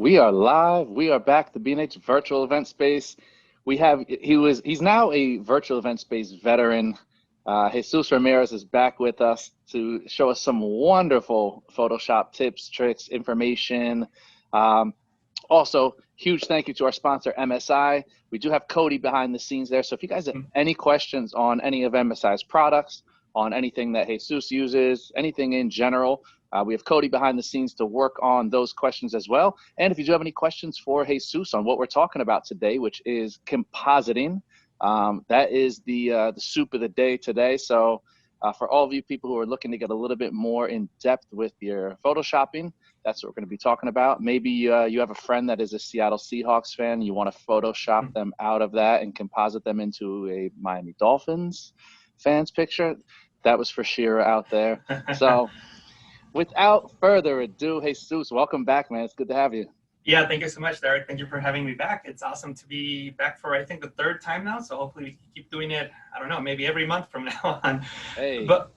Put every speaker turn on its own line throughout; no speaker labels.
We are live. We are back. The B&H virtual event space. He's now a virtual event space veteran. Jesús Ramirez is back with us to show us some wonderful Photoshop tips, tricks, information. Also, huge thank you to our sponsor, MSI. We do have Cody behind the scenes there. So if you guys have any questions on any of MSI's products, on anything that Jesus uses, anything in general, we have Cody behind the scenes to work on those questions as well. And if you do have any questions for Jesus on what we're talking about today, which is compositing, that is the soup of the day today. So for all of you people who are looking to get a little bit more in depth with your Photoshopping, that's what we're going to be talking about. Maybe you have a friend that is a Seattle Seahawks fan. You want to Photoshop them out of that and composite them into a Miami Dolphins fans picture. That was for Shira out there. So without further ado, Jesus, welcome back, man. It's good to have you.
Yeah, thank you so much, Derek. Thank you for having me back. It's awesome to be back for, I think, the third time now. So hopefully we can keep doing it, I don't know, maybe every month from now on.
Hey.
But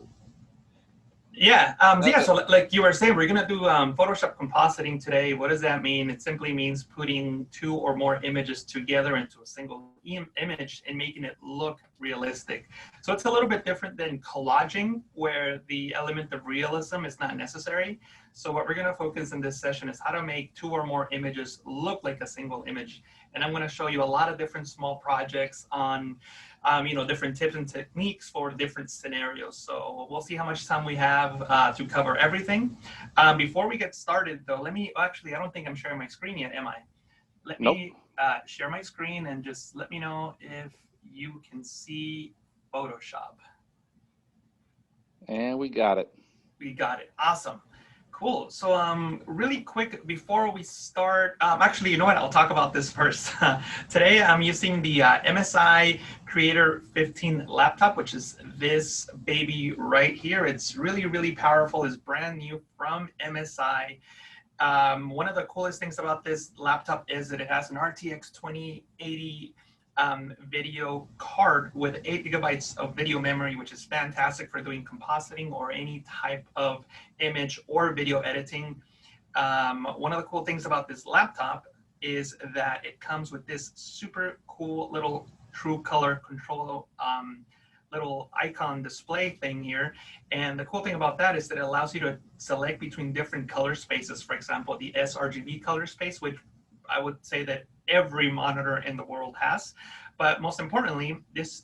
yeah, so like you were saying, we're going to do Photoshop compositing today. What does that mean? It simply means putting two or more images together into a single image and making it look realistic. So it's a little bit different than collaging, where the element of realism is not necessary. So what we're going to focus in this session is how to make two or more images look like a single image. And I'm going to show you a lot of different small projects on different tips and techniques for different scenarios. So we'll see how much time we have to cover everything. Before we get started, though, I don't think I'm sharing my screen yet, am I? Let me share my screen and just let me know if you can see Photoshop.
And we got it.
We got it. Awesome. Cool. So really quick before we start, actually, you know what? I'll talk about this first. Today I'm using the MSI Creator 15 laptop, which is this baby right here. It's really, really powerful. It's brand new from MSI. One of the coolest things about this laptop is that it has an RTX 2080 video card with 8 gigabytes of video memory, which is fantastic for doing compositing or any type of image or video editing. One of the cool things about this laptop is that it comes with this super cool little true color control little icon display thing here. And the cool thing about that is that it allows you to select between different color spaces. For example, the sRGB color space, which I would say that every monitor in the world has. But most importantly, this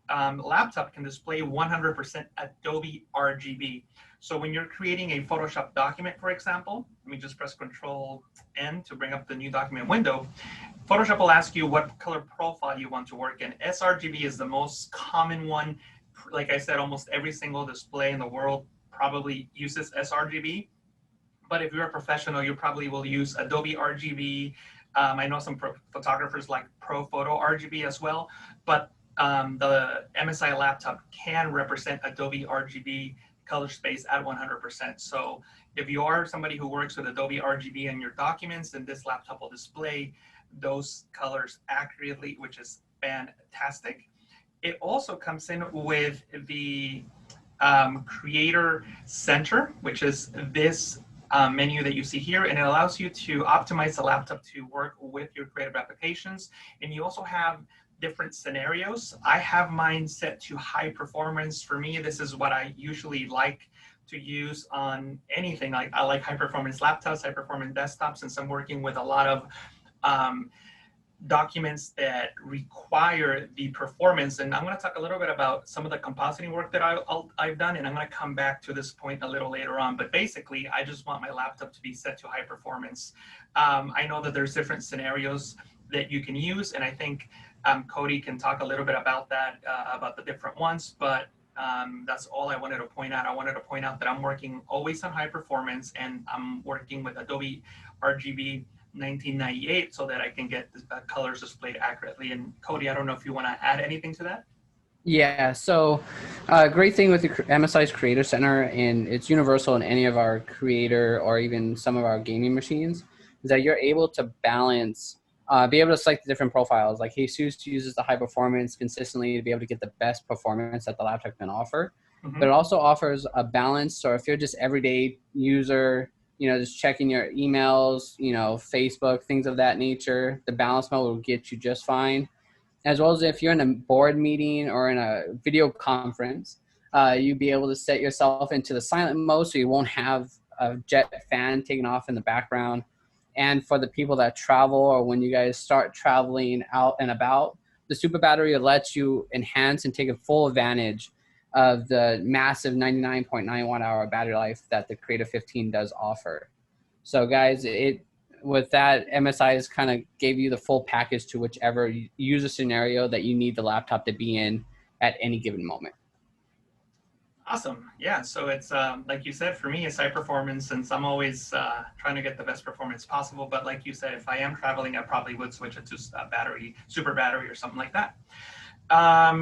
laptop can display 100% Adobe RGB. So when you're creating a Photoshop document, for example, let me just press Control-N to bring up the new document window. Photoshop will ask you what color profile you want to work in. sRGB is the most common one. Like I said, almost every single display in the world probably uses sRGB. But if you're a professional, you probably will use Adobe RGB. I know some photographers like Pro Photo RGB as well, but the MSI laptop can represent Adobe RGB color space at 100%. So if you are somebody who works with Adobe RGB in your documents, then this laptop will display those colors accurately, which is fantastic. It also comes in with the Creator Center, which is this menu that you see here, and it allows you to optimize the laptop to work with your creative applications. And you also have different scenarios. I have mine set to high performance. For me, this is what I usually like to use on anything. Like I like high performance laptops, high performance desktops, since I'm working with a lot of documents that require the performance. And I'm going to talk a little bit about some of the compositing work that I've done, and I'm going to come back to this point a little later on. But basically, I just want my laptop to be set to high performance. I know that there's different scenarios that you can use, and I think Cody can talk a little bit about that, about the different ones, but that's all I wanted to point out. I wanted to point out that I'm working always on high performance, and I'm working with Adobe RGB 1998 so that I can get the colors displayed accurately. And Cody, I don't know if you want to add anything to that.
Yeah, so great thing with the MSI's Creator Center, and it's universal in any of our creator or even some of our gaming machines, is that you're able to balance, be able to select the different profiles. Like Jesus uses the high performance consistently to be able to get the best performance that the laptop can offer. But it also offers a balance. So if you're just everyday user, just checking your emails, Facebook, things of that nature. The balance mode will get you just fine. As well as if you're in a board meeting or in a video conference, you'll be able to set yourself into the silent mode so you won't have a jet fan taking off in the background. And for the people that travel, or when you guys start traveling out and about, the super battery lets you enhance and take a full advantage of the massive 99.9 watt hour battery life that the Creator 15 does offer. So guys, with that, MSI has kind of gave you the full package to whichever user scenario that you need the laptop to be in at any given moment.
Awesome. Yeah. So it's like you said, for me, it's high performance, since I'm always trying to get the best performance possible. But like you said, if I am traveling, I probably would switch it to a battery, super battery, or something like that.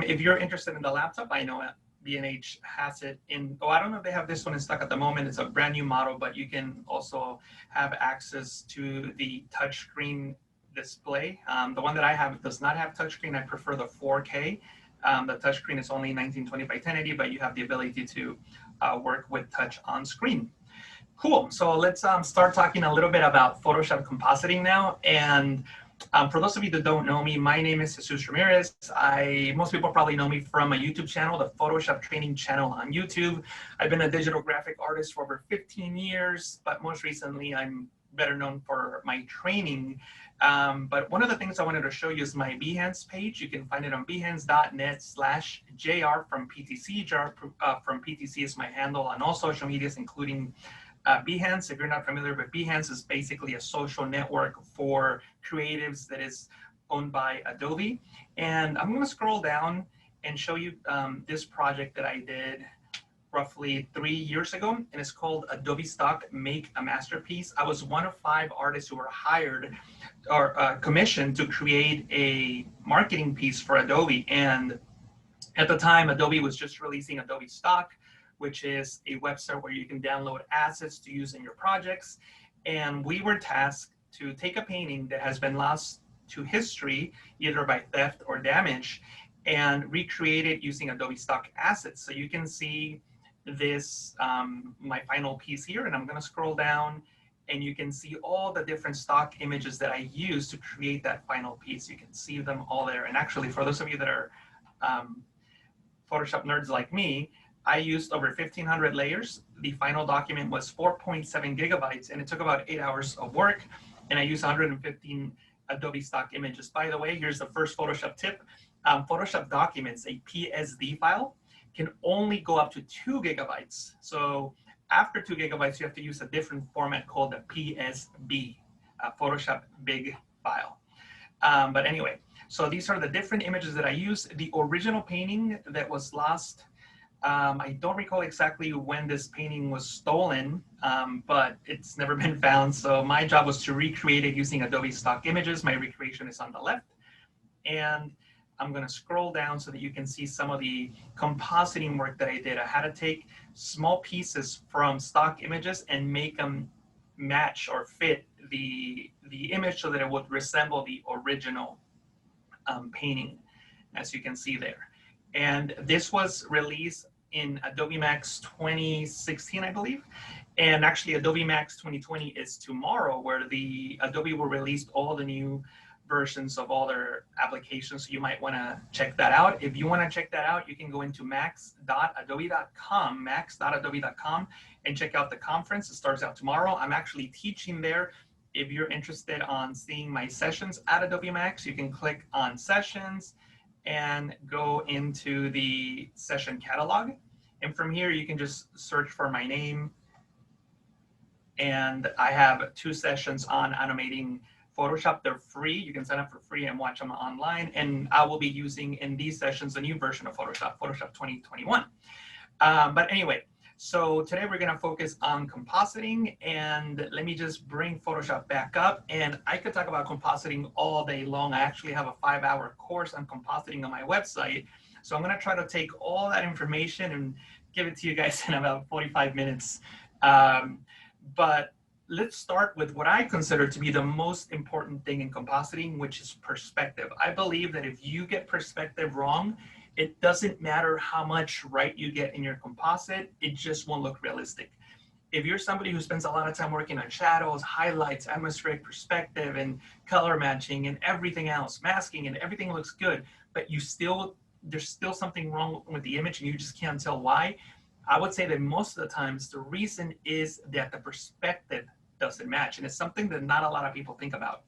If you're interested in the laptop, I know B&H has it in. Oh, I don't know if they have this one in stock at the moment. It's a brand new model, but you can also have access to the touchscreen display. The one that I have does not have touchscreen. I prefer the 4K. The touchscreen is only 1920 by 1080, but you have the ability to work with touch on screen. Cool. So let's start talking a little bit about Photoshop compositing now. And for those of you that don't know me, my name is Jesús Ramirez. Most people probably know me from a YouTube channel, the Photoshop training channel on YouTube. I've been a digital graphic artist for over 15 years, but most recently I'm better known for my training. But one of the things I wanted to show you is my Behance page. You can find it on behance.net/JR from PTC. JR from PTC is my handle on all social medias, including Behance. If you're not familiar with Behance, is basically a social network for creatives that is owned by Adobe. And I'm going to scroll down and show you this project that I did roughly 3 years ago, and it's called Adobe Stock Make a Masterpiece. I was one of 5 artists who were hired or commissioned to create a marketing piece for Adobe. And at the time, Adobe was just releasing Adobe Stock, which is a website where you can download assets to use in your projects. And we were tasked to take a painting that has been lost to history, either by theft or damage, and recreate it using Adobe Stock assets. So you can see this, my final piece here, and I'm going to scroll down, and you can see all the different stock images that I used to create that final piece. You can see them all there. And actually, for those of you that are Photoshop nerds like me, I used over 1,500 layers. The final document was 4.7 gigabytes, and it took about 8 hours of work. And I used 115 Adobe Stock images. By the way, here's the first Photoshop tip. Photoshop documents, a PSD file, can only go up to 2 gigabytes. So after 2 gigabytes, you have to use a different format called a PSB, Photoshop Big File. But anyway, so these are the different images that I used. The original painting that was lost, I don't recall exactly when this painting was stolen, but it's never been found. So my job was to recreate it using Adobe Stock images. My recreation is on the left. And I'm going to scroll down so that you can see some of the compositing work that I did. I had to take small pieces from stock images and make them match or fit the image so that it would resemble the original painting, as you can see there. And this was released in Adobe Max 2016, I believe. And actually, Adobe Max 2020 is tomorrow, where the Adobe will release all the new versions of all their applications. So you might want to check that out. If you want to check that out, you can go into max.adobe.com, and check out the conference. It starts out tomorrow. I'm actually teaching there. If you're interested on seeing my sessions at Adobe Max, you can click on sessions and go into the session catalog. And from here, you can just search for my name. And I have 2 sessions on animating Photoshop. They're free. You can sign up for free and watch them online. And I will be using in these sessions a new version of Photoshop, Photoshop 2021. But anyway, so today we're going to focus on compositing. And let me just bring Photoshop back up. And I could talk about compositing all day long. I actually have a 5-hour course on compositing on my website. So I'm going to try to take all that information and give it to you guys in about 45 minutes. But let's start with what I consider to be the most important thing in compositing, which is perspective. I believe that if you get perspective wrong, it doesn't matter how much right you get in your composite, it just won't look realistic. if you're somebody who spends a lot of time working on shadows, highlights, atmospheric perspective, and color matching and everything else, masking, and everything looks good, but there's still something wrong with the image and you just can't tell why, I would say that most of the times the reason is that the perspective doesn't match. And it's something that not a lot of people think about.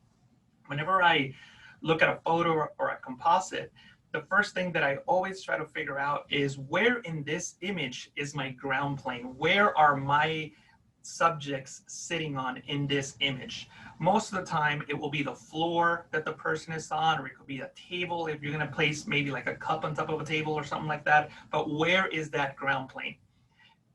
Whenever I look at a photo or a composite, the first thing that I always try to figure out is where in this image is my ground plane? Where are my subjects sitting on in this image? Most of the time, it will be the floor that the person is on, or it could be a table if you're going to place maybe like a cup on top of a table or something like that. But where is that ground plane?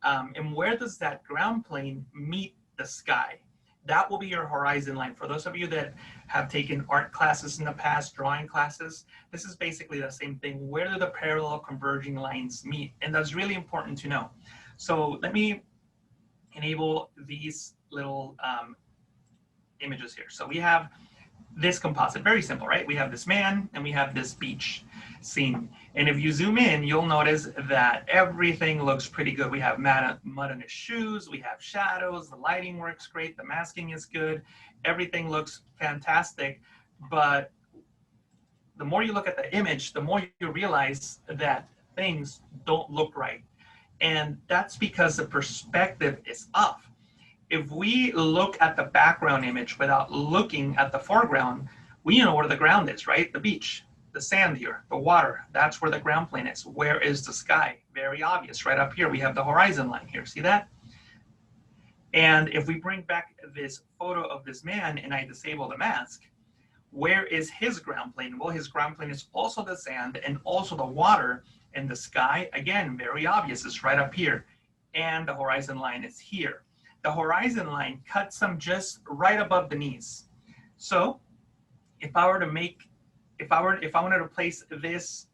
And where does that ground plane meet the sky? That will be your horizon line. For those of you that have taken art classes in the past, drawing classes, this is basically the same thing. Where do the parallel converging lines meet? And that's really important to know. So let me enable these little images here. So we have this composite, very simple, right? We have this man and we have this beach scene. And if you zoom in, you'll notice that everything looks pretty good. We have mud on his shoes, we have shadows, the lighting works great, the masking is good, everything looks fantastic. But the more you look at the image, the more you realize that things don't look right. And that's because the perspective is off. If we look at the background image without looking at the foreground, we know where the ground is, right? The beach, the sand here, the water, that's where the ground plane is. Where is the sky? Very obvious, right up here. We have the horizon line here, see that? And if we bring back this photo of this man and I disable the mask, where is his ground plane? Well, his ground plane is also the sand and also the water, and the sky, again, very obvious, is right up here. And the horizon line is here. The horizon line cuts them just right above the knees. So if I were to make, if I wanted to place this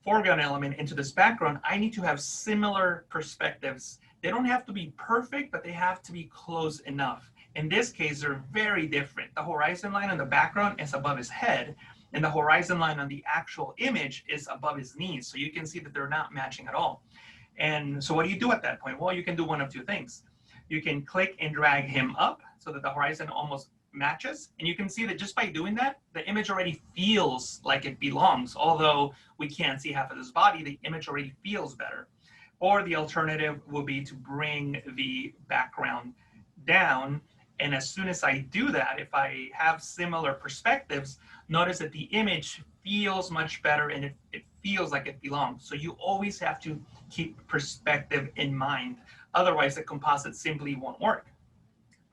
foreground element into this background, I need to have similar perspectives. They don't have to be perfect, but they have to be close enough. In this case, they're very different. The horizon line on the background is above his head, and the horizon line on the actual image is above his knees. So you can see that they're not matching at all. And so what do you do at that point? Well, you can do one of two things. You can click and drag him up so that the horizon almost matches. And you can see that just by doing that, the image already feels like it belongs. Although we can't see half of his body, the image already feels better. Or the alternative will be to bring the background down. And as soon as I do that, if I have similar perspectives, notice that the image feels much better and it feels like it belongs. So you always have to keep perspective in mind. Otherwise, the composite simply won't work.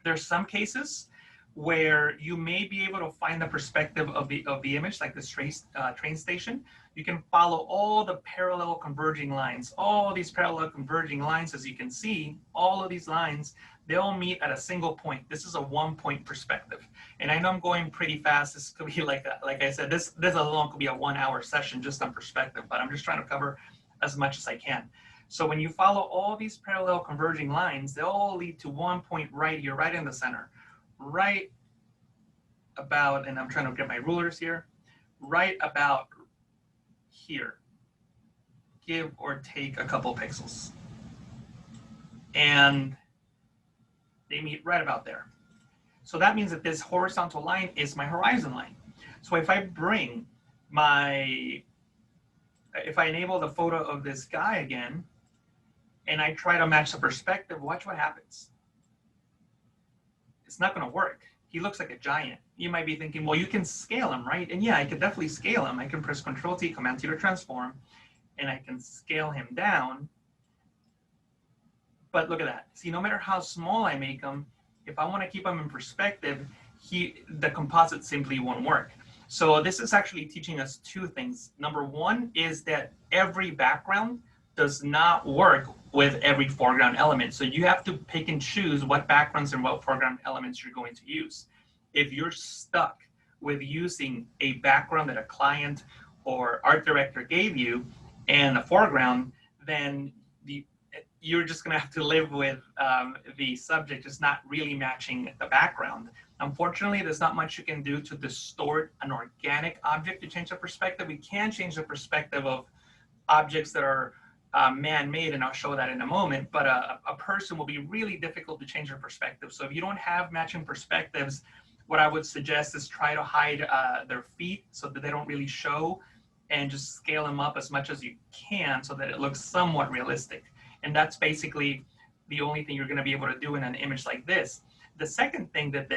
There's some cases where you may be able to find the perspective of the image, like this train station. You can follow all the parallel converging lines. All these parallel converging lines, as you can see, all of these lines, they all meet at a single point. This is a one-point perspective. And I know I'm going pretty fast. This could be like I said, this alone could be a 1-hour session just on perspective, but I'm just trying to cover as much as I can. So when you follow all these parallel converging lines, they all lead to one point right here, right in the center, right about, and I'm trying to get my rulers here, right about here, give or take a couple pixels. And they meet right about there. So that means that this horizontal line is my horizon line. So if I bring if I enable the photo of this guy again, and I try to match the perspective, watch what happens. It's not gonna work. He looks like a giant. You might be thinking, well, you can scale him, right? And yeah, I could definitely scale him. I can press Control-T, Command-T to transform, and I can scale him down. But look at that. See, no matter how small I make him, if I want to keep him in perspective, the composite simply won't work. So this is actually teaching us two things. Number one is that every background does not work with every foreground element. So you have to pick and choose what backgrounds and what foreground elements you're going to use. If you're stuck with using a background that a client or art director gave you and a foreground, then you're just going to have to live with the subject just not really matching the background. Unfortunately, there's not much you can do to distort an organic object to change the perspective. We can change the perspective of objects that are man-made, and I'll show that in a moment, but a person will be really difficult to change their perspective. So if you don't have matching perspectives, what I would suggest is try to hide their feet so that they don't really show, and just scale them up as much as you can so that it looks somewhat realistic. And that's basically the only thing you're going to be able to do in an image like this. The second thing that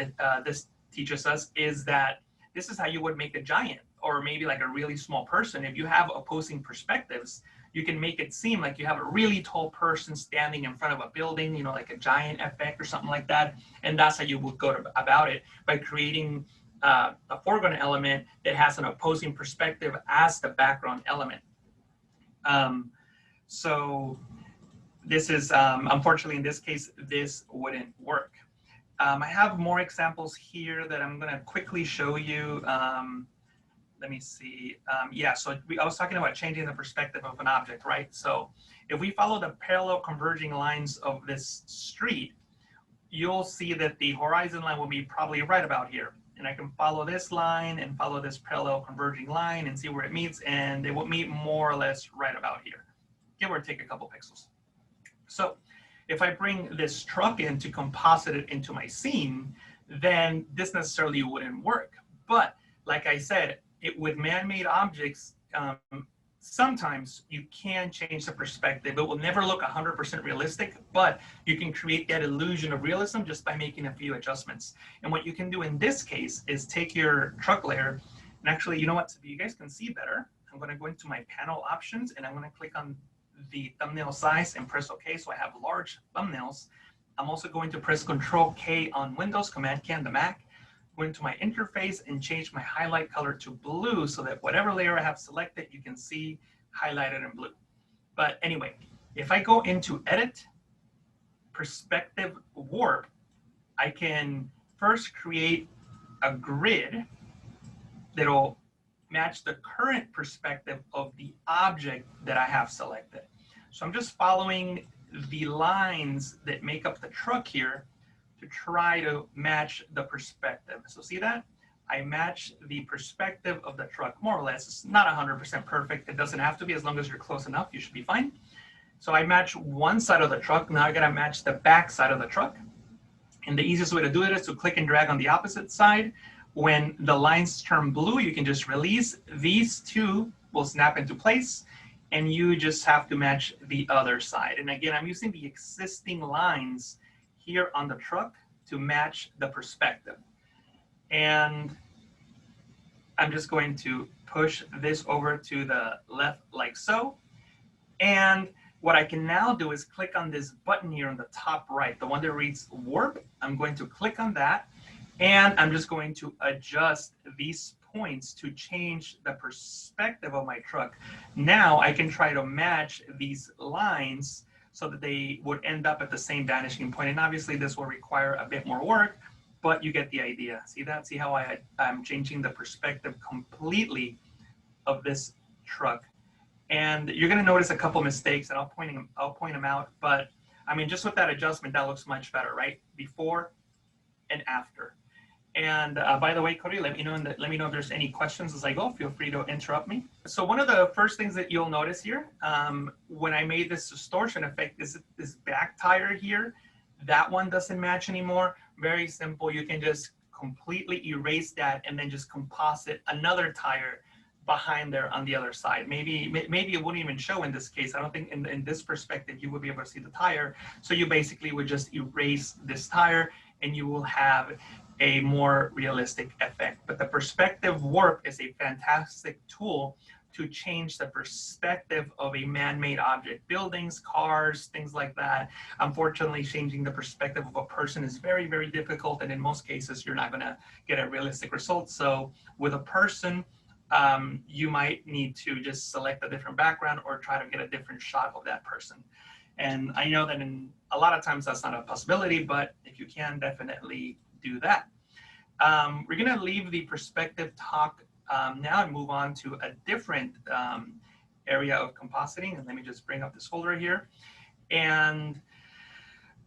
this teaches us is that this is how you would make a giant, or maybe like a really small person. If you have opposing perspectives, you can make it seem like you have a really tall person standing in front of a building, you know, like a giant effect or something like that. And that's how you would go about it, by creating a foreground element that has an opposing perspective as the background element. So this is, unfortunately, in this case, this wouldn't work. I have more examples here that I'm going to quickly show you. Let me see. Yeah, so I was talking about changing the perspective of an object, right? So if we follow the parallel converging lines of this street, you'll see that the horizon line will be probably right about here. And I can follow this line and follow this parallel converging line and see where it meets, and it will meet more or less right about here, give or take a couple pixels. So if I bring this truck in to composite it into my scene, then this necessarily wouldn't work. But like I said, with man-made objects, sometimes you can change the perspective. It will never look 100% realistic, but you can create that illusion of realism just by making a few adjustments. And what you can do in this case is take your truck layer, and actually, you know what, so you guys can see better, I'm going to go into my panel options, and I'm going to click on the thumbnail size and press OK, so I have large thumbnails. I'm also going to press Control K on Windows, Command K on the Mac. Go into my interface and change my highlight color to blue so that whatever layer I have selected, you can see highlighted in blue. But anyway, if I go into Edit, Perspective Warp, I can first create a grid that'll match the current perspective of the object that I have selected. So I'm just following the lines that make up the truck here to try to match the perspective. So see that? I match the perspective of the truck, more or less. It's not 100% perfect. It doesn't have to be. As long as you're close enough, you should be fine. So I match one side of the truck. Now I gotta match the back side of the truck. And the easiest way to do it is to click and drag on the opposite side. When the lines turn blue, you can just release. These two will snap into place, and you just have to match the other side. And again, I'm using the existing lines here on the truck to match the perspective. And I'm just going to push this over to the left like so. And what I can now do is click on this button here on the top right, the one that reads Warp. I'm going to click on that, and I'm just going to adjust these points to change the perspective of my truck. Now I can try to match these lines so that they would end up at the same vanishing point. And obviously this will require a bit more work, but you get the idea. See that? See how I'm changing the perspective completely of this truck. And you're gonna notice a couple mistakes, and I'll point them out, but I mean, just with that adjustment, that looks much better, right? Before and after. And by the way, Cody, let me know if there's any questions as I go. Feel free to interrupt me. So one of the first things that you'll notice here, when I made this distortion effect, is this back tire here. That one doesn't match anymore. Very simple. You can just completely erase that and then just composite another tire behind there on the other side. Maybe it wouldn't even show in this case. I don't think in this perspective you would be able to see the tire. So you basically would just erase this tire and you will have a more realistic effect. But the perspective warp is a fantastic tool to change the perspective of a man-made object, buildings, cars, things like that. Unfortunately, changing the perspective of a person is very, very difficult. And in most cases, you're not gonna get a realistic result. So with a person, you might need to just select a different background or try to get a different shot of that person. And I know that in a lot of times that's not a possibility, but if you can, definitely do that. We're gonna leave the perspective talk now and move on to a different area of compositing. And let me just bring up this folder here. And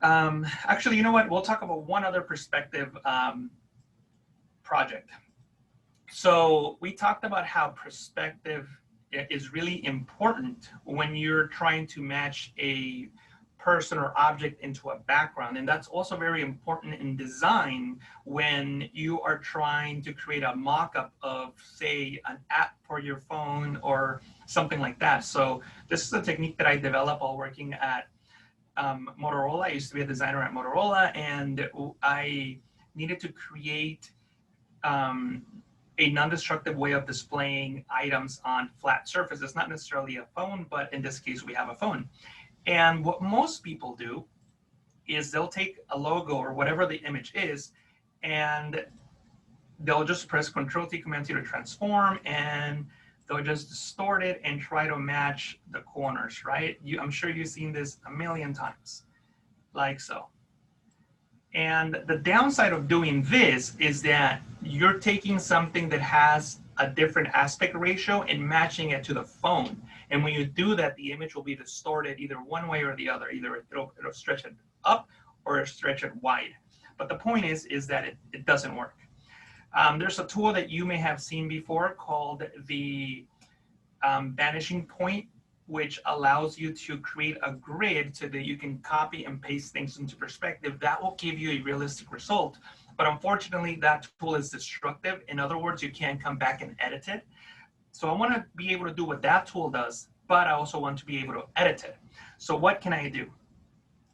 actually, you know what? We'll talk about one other perspective project. So we talked about how perspective is really important when you're trying to match a person or object into a background. And that's also very important in design when you are trying to create a mock-up of, say, an app for your phone or something like that. So this is a technique that I developed while working at Motorola. I used to be a designer at Motorola, and I needed to create a non-destructive way of displaying items on flat surfaces, not necessarily a phone, but in this case, we have a phone. And what most people do is they'll take a logo or whatever the image is, and they'll just press Control-T, Command-T to transform, and they'll just distort it and try to match the corners, right? I'm sure you've seen this a million times, like so. And the downside of doing this is that you're taking something that has a different aspect ratio and matching it to the phone. And when you do that, the image will be distorted either one way or the other. Either it'll stretch it up or stretch it wide. But the point is that it doesn't work. There's a tool that you may have seen before called the vanishing point, which allows you to create a grid so that you can copy and paste things into perspective. That will give you a realistic result. But unfortunately, that tool is destructive. In other words, you can't come back and edit it. So I want to be able to do what that tool does, but I also want to be able to edit it. So what can I do?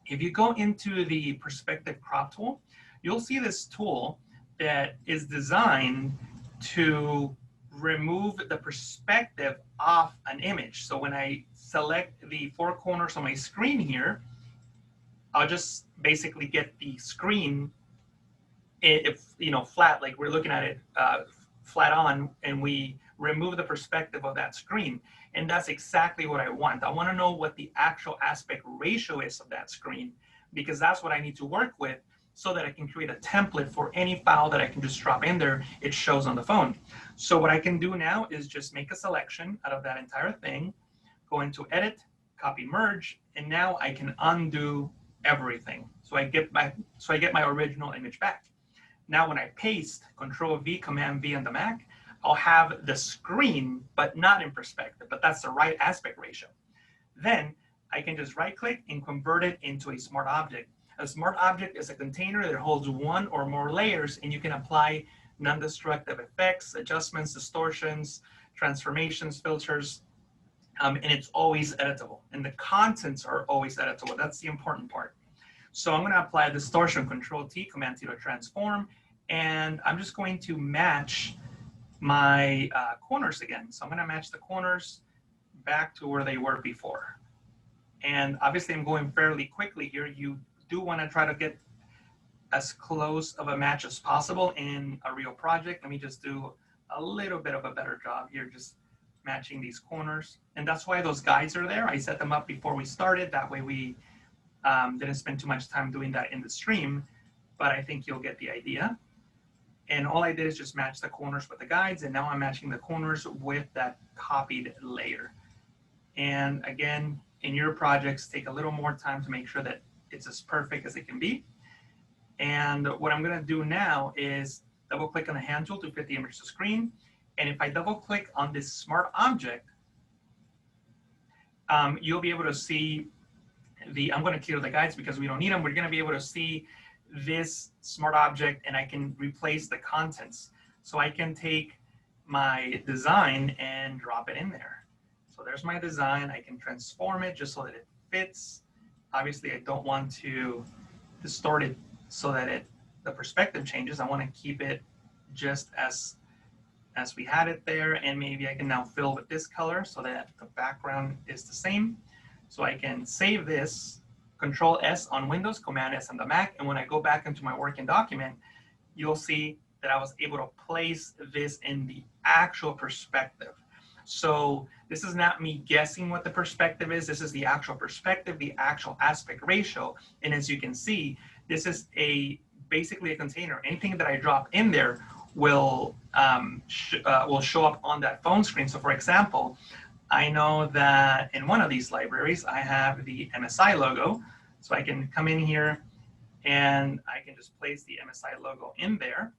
If you go into the perspective crop tool, you'll see this tool that is designed to remove the perspective off an image. So when I select the four corners on my screen here, I'll just basically get the screen, if flat, like we're looking at it flat on, and we remove the perspective of that screen. And that's exactly what I want. I want to know what the actual aspect ratio is of that screen, because that's what I need to work with so that I can create a template for any file that I can just drop in there. It shows on the phone. So what I can do now is just make a selection out of that entire thing, go into edit, copy, merge, and now I can undo everything. So I get my original image back. Now when I paste Control-V, Command-V on the Mac, I'll have the screen, but not in perspective, but that's the right aspect ratio. Then I can just right click and convert it into a smart object. A smart object is a container that holds one or more layers, and you can apply non-destructive effects, adjustments, distortions, transformations, filters, and it's always editable. And the contents are always editable. That's the important part. So I'm going to apply a distortion, Control-T, Command-T to transform, and I'm just going to match my corners again. So I'm going to match the corners back to where they were before. And obviously I'm going fairly quickly here. You do want to try to get as close of a match as possible in a real project. Let me just do a little bit of a better job here, just matching these corners. And that's why those guides are there. I set them up before we started. That way we didn't spend too much time doing that in the stream, but I think you'll get the idea. And all I did is just match the corners with the guides, and now I'm matching the corners with that copied layer. And again, in your projects, take a little more time to make sure that it's as perfect as it can be. And what I'm going to do now is double click on the hand tool to fit the image to screen. And if I double click on this smart object, you'll be able to see I'm going to clear the guides because we don't need them. We're going to be able to see this smart object, and I can replace the contents. So I can take my design and drop it in there. So there's my design. I can transform it just so that it fits. Obviously, I don't want to distort it so that the perspective changes. I want to keep it just as we had it there, and maybe I can now fill with this color so that the background is the same. So I can save this, Control-S on Windows, Command-S on the Mac, and when I go back into my working document, you'll see that I was able to place this in the actual perspective. So this is not me guessing what the perspective is. This is the actual perspective, the actual aspect ratio. And as you can see, this is basically a container. Anything that I drop in there will show up on that phone screen. So for example, I know that in one of these libraries, I have the MSI logo. So I can come in here and I can just place the MSI logo in there.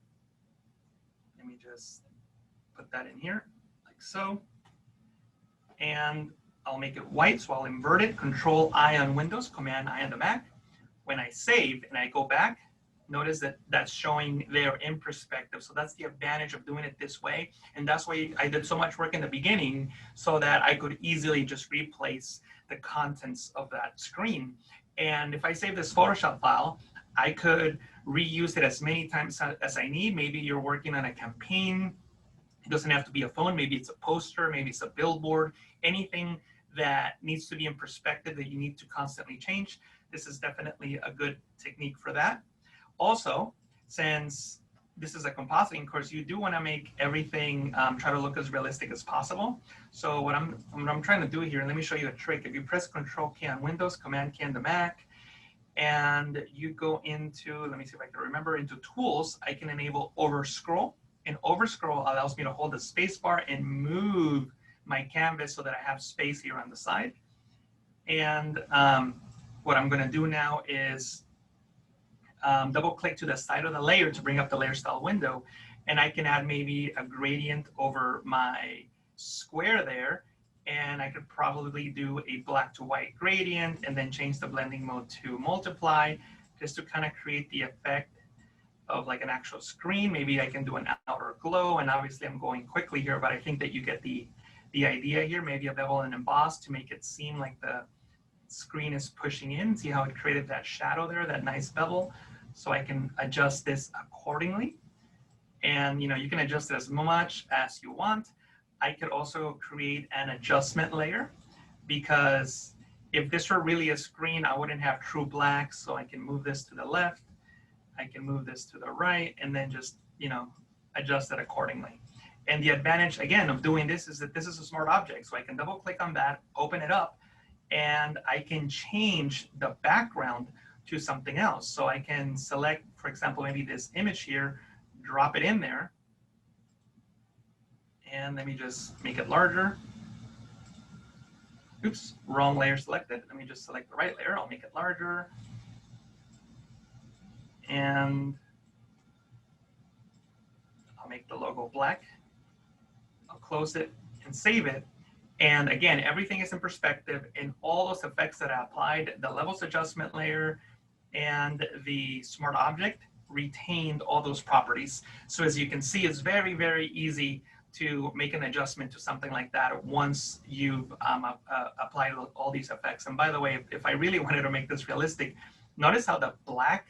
Let me just put that in here like so. and I'll make it white. So I'll invert it, Control I on Windows, Command I on the Mac. When I save and I go back, notice that that's showing there in perspective. So that's the advantage of doing it this way. And that's why I did so much work in the beginning, so that I could easily just replace the contents of that screen. And if I save this Photoshop file, I could reuse it as many times as I need. Maybe you're working on a campaign. It doesn't have to be a phone. Maybe it's a poster. Maybe it's a billboard. Anything that needs to be in perspective that you need to constantly change. This is definitely a good technique for that. Also, since this is a compositing course, you do want to make everything try to look as realistic as possible. So what I'm trying to do here, and let me show you a trick. If you press Control K on Windows, Command K on the Mac, and you go into, let me see if I can remember, into Tools, I can enable Overscroll. And Overscroll allows me to hold the space bar and move my canvas so that I have space here on the side. And what I'm going to do now is double click to the side of the layer to bring up the layer style window. And I can add maybe a gradient over my square there. And I could probably do a black to white gradient and then change the blending mode to multiply, just to kind of create the effect of like an actual screen. Maybe I can do an outer glow, and obviously I'm going quickly here, but I think that you get the idea here. Maybe a bevel and emboss to make it seem like the screen is pushing in. See how it created that shadow there, that nice bevel. So I can adjust this accordingly. And you can adjust it as much as you want. I could also create an adjustment layer, because if this were really a screen, I wouldn't have true black. So I can move this to the left. I can move this to the right, and then just, adjust it accordingly. And the advantage, again, of doing this is that this is a smart object. So I can double click on that, open it up, and I can change the background to something else. So I can select, for example, maybe this image here, drop it in there. And let me just make it larger. Oops, wrong layer selected. Let me just select the right layer. I'll make it larger. And I'll make the logo black. I'll close it and save it. And again, everything is in perspective, and all those effects that I applied, the levels adjustment layer and the smart object, retained all those properties. So as you can see, it's very, very easy to make an adjustment to something like that once you've applied all these effects. And by the way, if I really wanted to make this realistic, notice how the black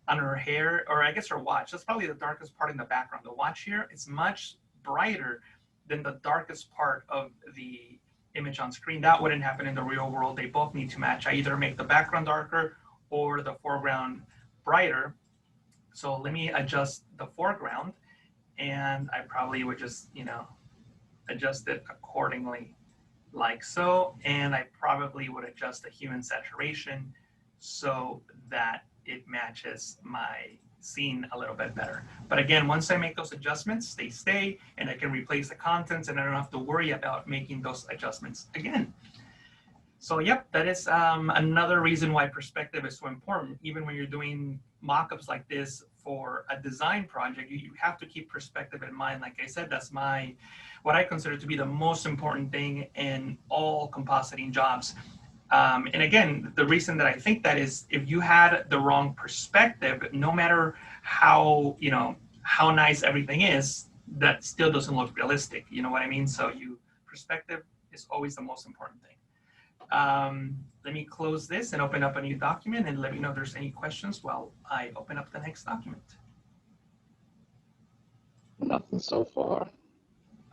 on her hair, or I guess her watch, that's probably the darkest part in the background. The watch here is much brighter than the darkest part of the image on screen. That wouldn't happen in the real world. They both need to match. I either make the background darker or the foreground brighter. So let me adjust the foreground, and I probably would just, adjust it accordingly like so. And I probably would adjust the hue and saturation so that it matches my scene a little bit better. But again, once I make those adjustments, they stay, and I can replace the contents, and I don't have to worry about making those adjustments again. So yep, that is another reason why perspective is so important. Even when you're doing mock-ups like this for a design project, you have to keep perspective in mind. Like I said, that's what I consider to be the most important thing in all compositing jobs. And again, the reason that I think that is, if you had the wrong perspective, no matter how nice everything is, that still doesn't look realistic. You know what I mean? So perspective is always the most important thing. Let me close this and open up a new document, and let me know if there's any questions while I open up the next document.
Nothing so far.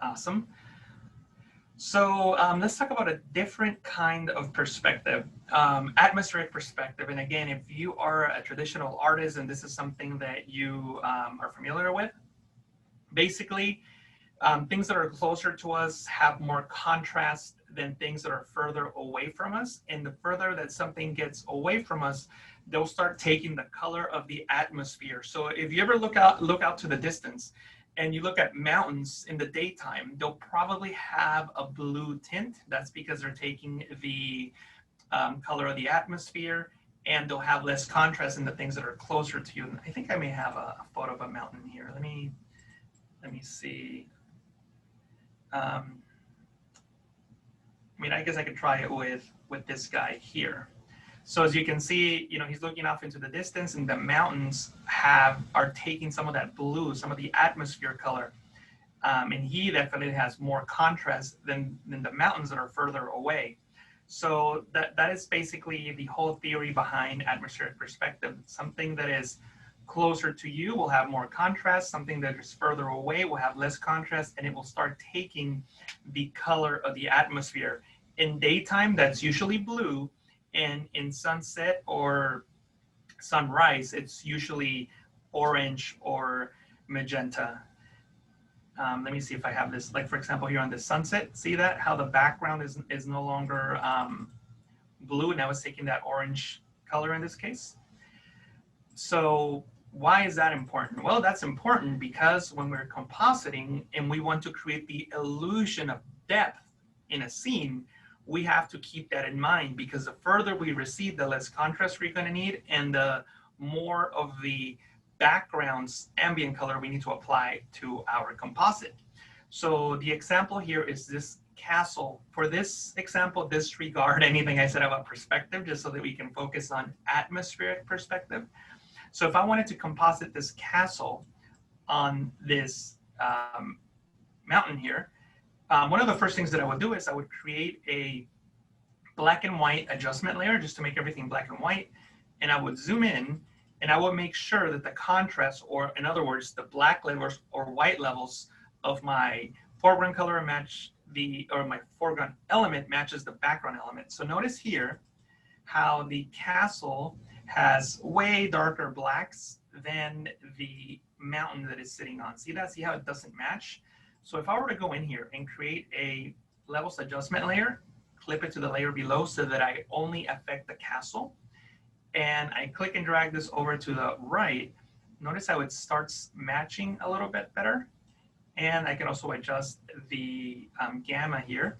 Awesome. So let's talk about a different kind of perspective, atmospheric perspective. And again, if you are a traditional artist and this is something that you are familiar with, basically things that are closer to us have more contrast than things that are further away from us. And the further that something gets away from us, they'll start taking the color of the atmosphere. So if you ever look out to the distance and you look at mountains in the daytime, they'll probably have a blue tint. That's because they're taking the color of the atmosphere, and they'll have less contrast in the things that are closer to you. And I think I may have a photo of a mountain here. Let me see. I mean, I guess I could try it with this guy here. So as you can see, you know, he's looking off into the distance, and the mountains are taking some of that blue, some of the atmosphere color. And he definitely has more contrast than the mountains that are further away. So that is basically the whole theory behind atmospheric perspective. Something that is closer to you will have more contrast, something that is further away will have less contrast, and it will start taking the color of the atmosphere. In daytime, that's usually blue, and in sunset or sunrise, it's usually orange or magenta. Let me see if I have this, like for example, here on the sunset, see that? How the background is no longer blue, now it's taking that orange color in this case. So why is that important? Well, that's important because when we're compositing and we want to create the illusion of depth in a scene, we have to keep that in mind, because the further we recede, the less contrast we're going to need, and the more of the background's ambient color we need to apply to our composite. So the example here is this castle. For this example, disregard anything I said about perspective, just so that we can focus on atmospheric perspective. So if I wanted to composite this castle on this mountain here, one of the first things that I would do is I would create a black and white adjustment layer just to make everything black and white. And I would zoom in, and I would make sure that the contrast, or in other words, the black levels or white levels of my foreground color match my foreground element matches the background element. So notice here how the castle has way darker blacks than the mountain that it's sitting on. See that? See how it doesn't match? So if I were to go in here and create a levels adjustment layer, clip it to the layer below so that I only affect the castle, and I click and drag this over to the right, notice how it starts matching a little bit better. And I can also adjust the gamma here.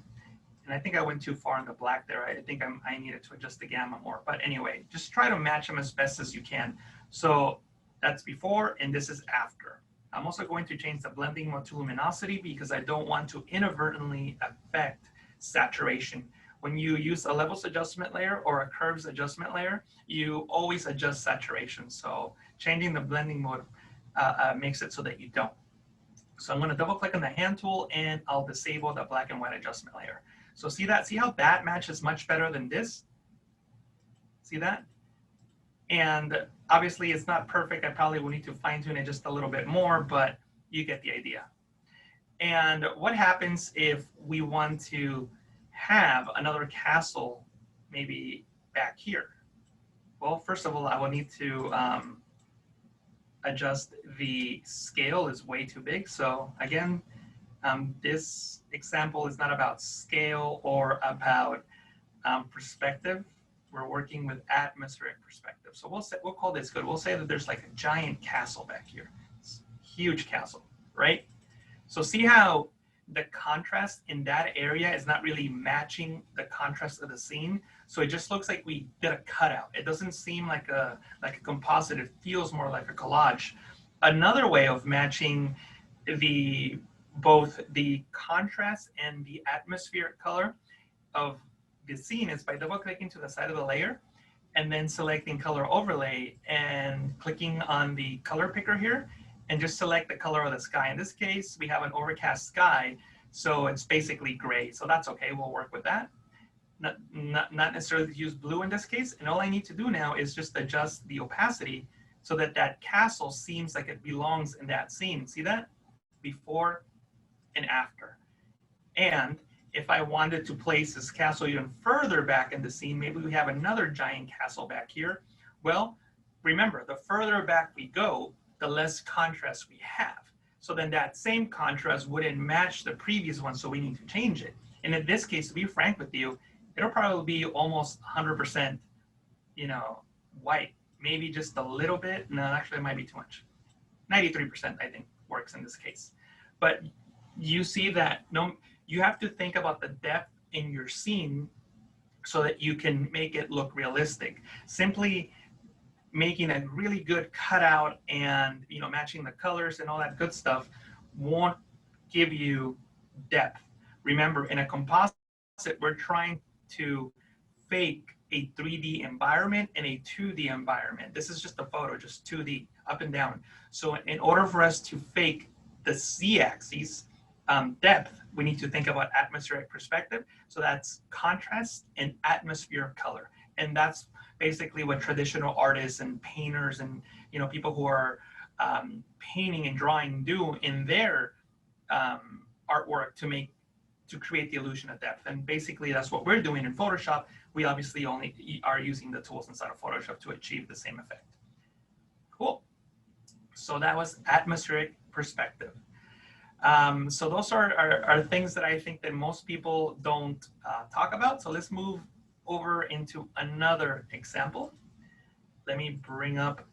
And I think I went too far in the black there. I think I needed to adjust the gamma more. But anyway, just try to match them as best as you can. So that's before, and this is after. I'm also going to change the blending mode to luminosity because I don't want to inadvertently affect saturation. When you use a levels adjustment layer or a curves adjustment layer, you always adjust saturation. So changing the blending mode makes it so that you don't. So I'm going to double click on the hand tool, and I'll disable the black and white adjustment layer. So see that? See how that matches much better than this? See that? And obviously it's not perfect. I probably will need to fine tune it just a little bit more, but you get the idea. And what happens if we want to have another castle maybe back here? Well, first of all, I will need to adjust the scale. Is way too big. So again, this example is not about scale or about perspective. We're working with atmospheric perspective. So we'll call this good. We'll say that there's like a giant castle back here. It's a huge castle, right? So see how the contrast in that area is not really matching the contrast of the scene. So it just looks like we did a cutout. It doesn't seem like a composite. It feels more like a collage. Another way of matching both the contrast and the atmospheric color of the scene is by double clicking to the side of the layer and then selecting color overlay and clicking on the color picker here and just select the color of the sky. In this case, we have an overcast sky, so it's basically gray. So that's okay, we'll work with that. Not necessarily use blue in this case. And all I need to do now is just adjust the opacity so that that castle seems like it belongs in that scene. See that? Before and after. And if I wanted to place this castle even further back in the scene, maybe we have another giant castle back here. Well, remember, the further back we go, the less contrast we have. So then that same contrast wouldn't match the previous one, so we need to change it. And in this case, to be frank with you, it'll probably be almost 100%, white. Maybe just a little bit. No, actually, it might be too much. 93%, I think, works in this case. But you see that you have to think about the depth in your scene so that you can make it look realistic. Simply making a really good cutout and matching the colors and all that good stuff won't give you depth. Remember, in a composite we're trying to fake a 3D environment and a 2D environment. This is just a photo, just 2D, up and down. So in order for us to fake the Z-axis, depth, we need to think about atmospheric perspective. So that's contrast and atmosphere of color. And that's basically what traditional artists and painters and people who are painting and drawing do in their artwork to create the illusion of depth. And basically that's what we're doing in Photoshop. We obviously only are using the tools inside of Photoshop to achieve the same effect. Cool. So that was atmospheric perspective. So those are things that I think that most people don't talk about. So let's move over into another example. Let me bring up,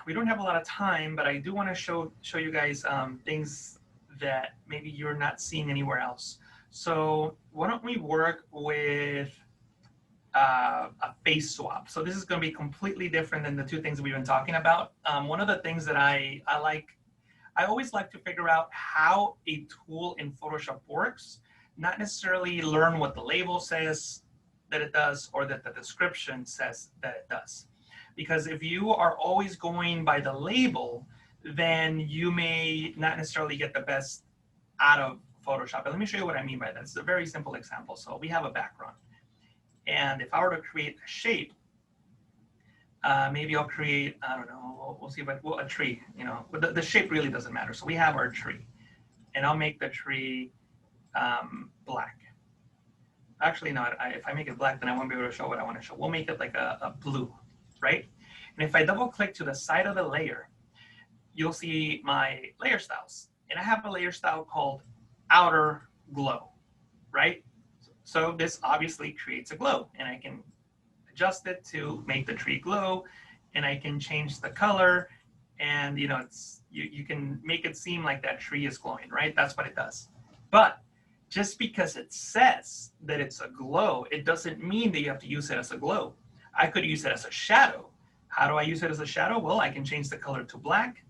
we don't have a lot of time, but I do want to show you guys things that maybe you're not seeing anywhere else. So why don't we work with a face swap? So this is going to be completely different than the two things we've been talking about. One of the things that I always like to figure out how a tool in Photoshop works, not necessarily learn what the label says that it does or that the description says that it does. Because if you are always going by the label, then you may not necessarily get the best out of Photoshop. And let me show you what I mean by that. It's a very simple example. So we have a background. And if I were to create a shape, maybe I'll create, I don't know, we'll see if a tree, the shape really doesn't matter. So we have our tree. And I'll make the tree black. Actually, no, if I make it black, then I won't be able to show what I want to show. We'll make it like a blue, right? And if I double click to the side of the layer, you'll see my layer styles. And I have a layer style called outer glow, right? So this obviously creates a glow, and I can adjust it to make the tree glow, and I can change the color, and you can make it seem like that tree is glowing, right? That's what it does. But just because it says that it's a glow, it doesn't mean that you have to use it as a glow. I could use it as a shadow. How do I use it as a shadow? Well, I can change the color to black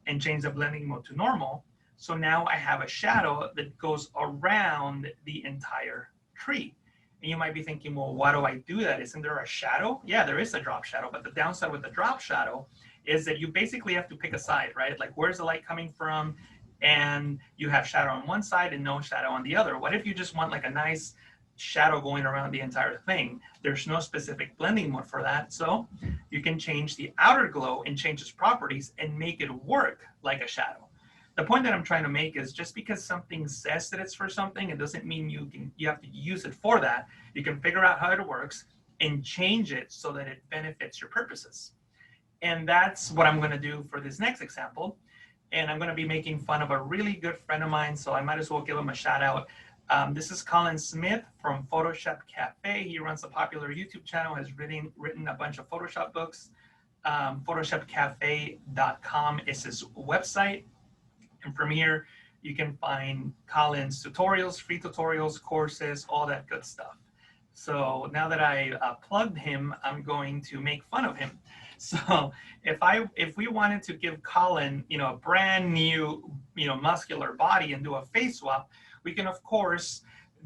and change the blending mode to normal. So now I have a shadow that goes around the entire tree. And you might be thinking, well, why do I do that? Isn't there a shadow? Yeah, there is a drop shadow, but the downside with the drop shadow is that you basically have to pick a side, right? Like, where's the light coming from? And you have shadow on one side and no shadow on the other. What if you just want like a nice shadow going around the entire thing? There's no specific blending mode for that. So you can change the outer glow and change its properties and make it work like a shadow. The point that I'm trying to make is just because something says that it's for something, it doesn't mean you have to use it for that. You can figure out how it works and change it so that it benefits your purposes. And that's what I'm going to do for this next example. And I'm going to be making fun of a really good friend of mine, so I might as well give him a shout out. This is Colin Smith from Photoshop Cafe. He runs a popular YouTube channel, has written a bunch of Photoshop books. PhotoshopCafe.com is his website. And from here, you can find Colin's tutorials, free tutorials, courses, all that good stuff. So now that I plugged him, I'm going to make fun of him. So if we wanted to give Colin, a brand new, muscular body and do a face swap, we can of course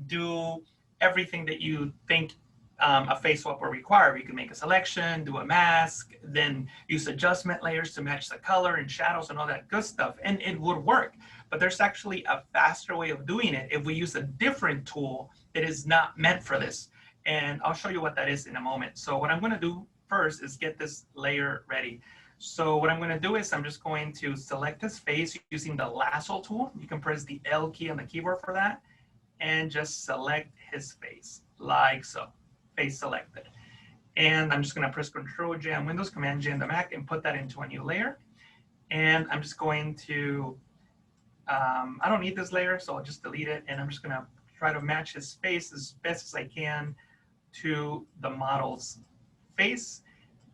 do everything that you think a face swap will require. We can make a selection, do a mask, then use adjustment layers to match the color and shadows and all that good stuff, and it would work. But there's actually a faster way of doing it if we use a different tool that is not meant for this. And I'll show you what that is in a moment. So what I'm going to do first is get this layer ready. So what I'm going to do is I'm just going to select his face using the lasso tool. You can press the L key on the keyboard for that and just select his face like so. Face selected. And I'm just going to press Control J on Windows, Command J on the Mac, and put that into a new layer. And I'm just going to, I don't need this layer, so I'll just delete it. And I'm just going to try to match his face as best as I can to the model's face.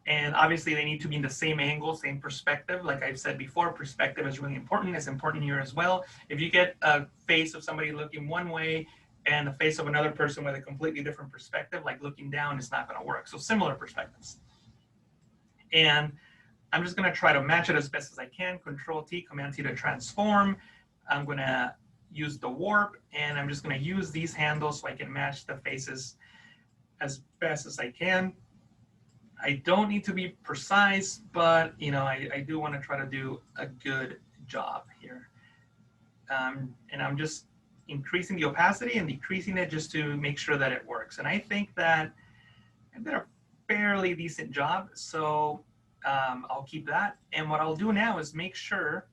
And obviously they need to be in the same angle, same perspective. Like I've said before, perspective is really important. It's important here as well. If you get a face of somebody looking one way and the face of another person with a completely different perspective, like looking down, is not going to work. So similar perspectives. And I'm just going to try to match it as best as I can. Control T, Command T to transform. I'm going to use the warp, and I'm just going to use these handles so I can match the faces as best as I can. I don't need to be precise, but you know, I do want to try to do a good job here. And I'm just increasing the opacity and decreasing it just to make sure that it works. And I think that I did a fairly decent job, so I'll keep that. And what I'll do now is make sure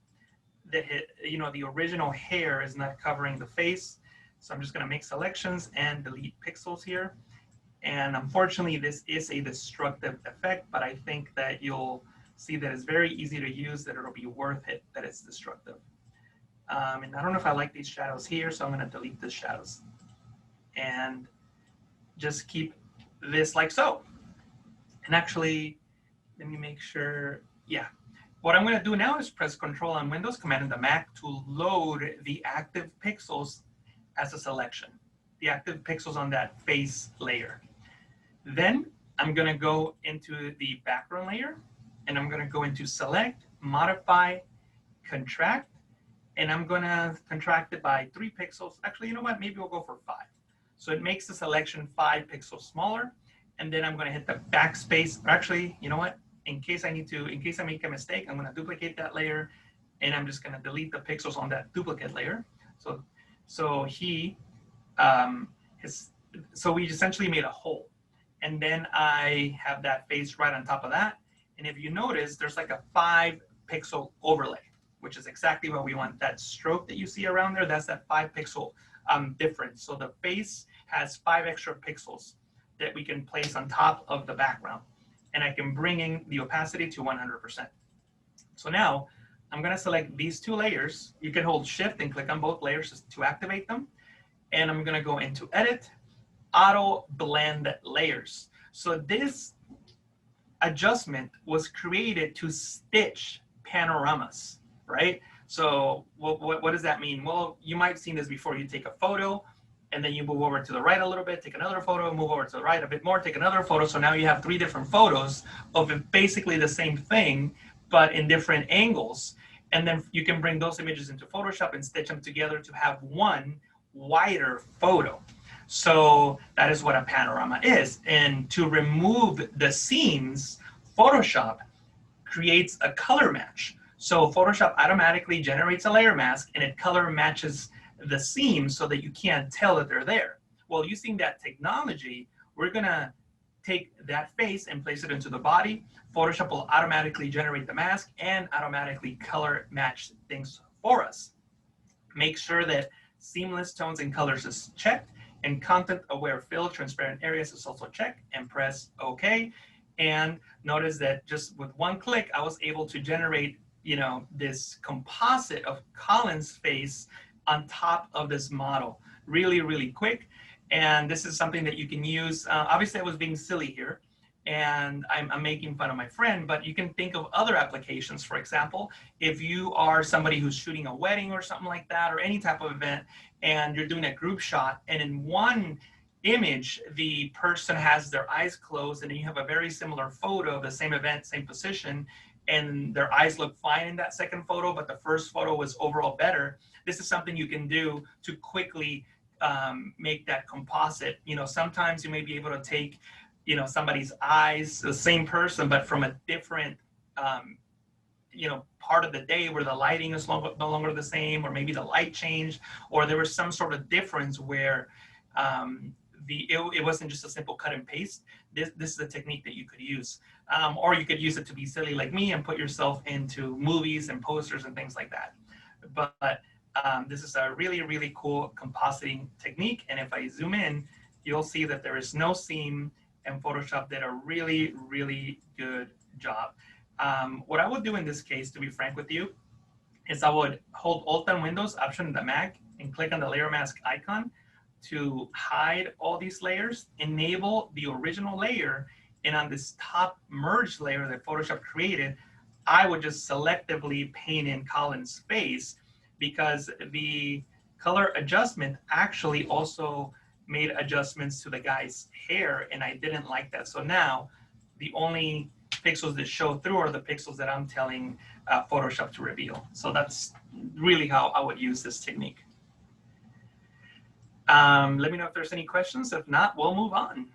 that you know, the original hair is not covering the face. So I'm just going to make selections and delete pixels here. And unfortunately, this is a destructive effect, but I think that you'll see that it's very easy to use, that it'll be worth it, that it's destructive. And I don't know if I like these shadows here, so I'm going to delete the shadows and just keep this like so. And actually, let me make sure, yeah. What I'm going to do now is press Control on Windows, Command on the Mac to load the active pixels as a selection, the active pixels on that face layer. Then I'm going to go into the background layer, and I'm going to go into Select, Modify, Contract, and I'm going to contract it by 3 pixels. Actually, you know what? Maybe we'll go for 5. So it makes the selection 5 pixels smaller, and then I'm going to hit the backspace. Actually, you know what? In case I make a mistake, I'm going to duplicate that layer, and I'm just going to delete the pixels on that duplicate layer. So we essentially made a hole. And then I have that face right on top of that. And if you notice, there's like a 5 pixel overlay, which is exactly what we want. That stroke that you see around there, that's that 5 pixel difference. So the face has 5 extra pixels that we can place on top of the background. And I can bring in the opacity to 100%. So now I'm going to select these 2 layers. You can hold Shift and click on both layers to activate them. And I'm going to go into Edit, Auto Blend Layers. So this adjustment was created to stitch panoramas, right? So what does that mean? Well, you might have seen this before. You take a photo, and then you move over to the right a little bit, take another photo, move over to the right a bit more, take another photo. So now you have 3 different photos of basically the same thing, but in different angles. And then you can bring those images into Photoshop and stitch them together to have one wider photo. So that is what a panorama is. And to remove the seams, Photoshop creates a color match. So Photoshop automatically generates a layer mask, and it color matches the seams so that you can't tell that they're there. Well, using that technology, we're gonna take that face and place it into the body. Photoshop will automatically generate the mask and automatically color match things for us. Make sure that seamless tones and colors is checked, and content aware fill transparent areas is also checked, and press OK. And notice that just with one click, I was able to generate, you know, this composite of Colin's face on top of this model really, really quick. And this is something that you can use. Obviously, I was being silly here, and I'm making fun of my friend, but you can think of other applications. For example, if you are somebody who's shooting a wedding or something like that, or any type of event, and you're doing a group shot, and in one image, the person has their eyes closed, and then you have a very similar photo of the same event, same position, and their eyes look fine in that second photo, but the first photo was overall better. This is something you can do to quickly make that composite. You know, sometimes you may be able to take, you know, somebody's eyes, the same person, but from a different, you know, part of the day where the lighting is no longer the same, or maybe the light changed, or there was some sort of difference where it wasn't just a simple cut and paste. This is a technique that you could use. Or you could use it to be silly like me and put yourself into movies and posters and things like that. But this is a really, really cool compositing technique. And if I zoom in, you'll see that there is no seam, and Photoshop did a really, really good job. What I would do in this case, to be frank with you, is I would hold Alt and Windows, Option on the Mac, and click on the layer mask icon to hide all these layers, enable the original layer, and on this top merge layer that Photoshop created, I would just selectively paint in Colin's face, because the color adjustment actually also made adjustments to the guy's hair, and I didn't like that. So now the only pixels that show through are the pixels that I'm telling Photoshop to reveal. So that's really how I would use this technique. Let me know if there's any questions. If not, we'll move on.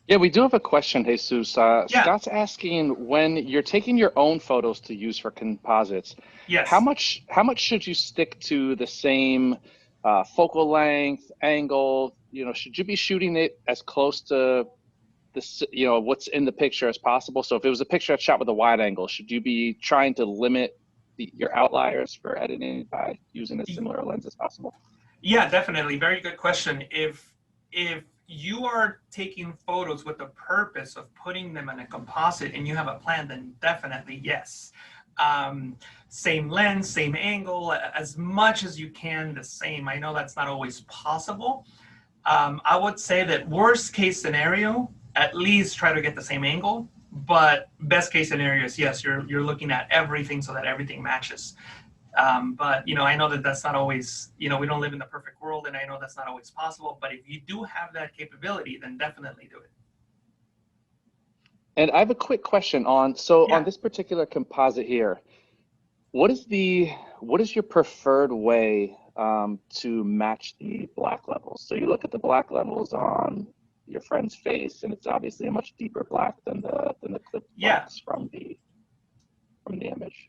Yeah, we do have a question, Jesus.
Yeah.
Scott's asking, when you're taking your own photos to use for composites,
Yes.
how much should you stick to the same focal length, angle? You know, should you be shooting it as close to this, you know, what's in the picture as possible? So if it was a picture shot with a wide angle, should you be trying to limit your outliers for editing by using as similar a lens as possible?
Yeah, definitely. Very good question. If you are taking photos with the purpose of putting them in a composite and you have a plan, then definitely yes. Same lens, same angle, as much as you can, the same. I know that's not always possible. I would say that worst case scenario, at least try to get the same angle, but best case scenario is yes, you're looking at everything so that everything matches. But you know, I know that that's not always, you know, we don't live in the perfect world, and I know that's not always possible, but if you do have that capability, then definitely do it.
And I have a quick question on, on this particular composite here, what is your preferred way to match the black levels? So you look at the black levels on your friend's face, and it's obviously a much deeper black than the clip blacks from the image.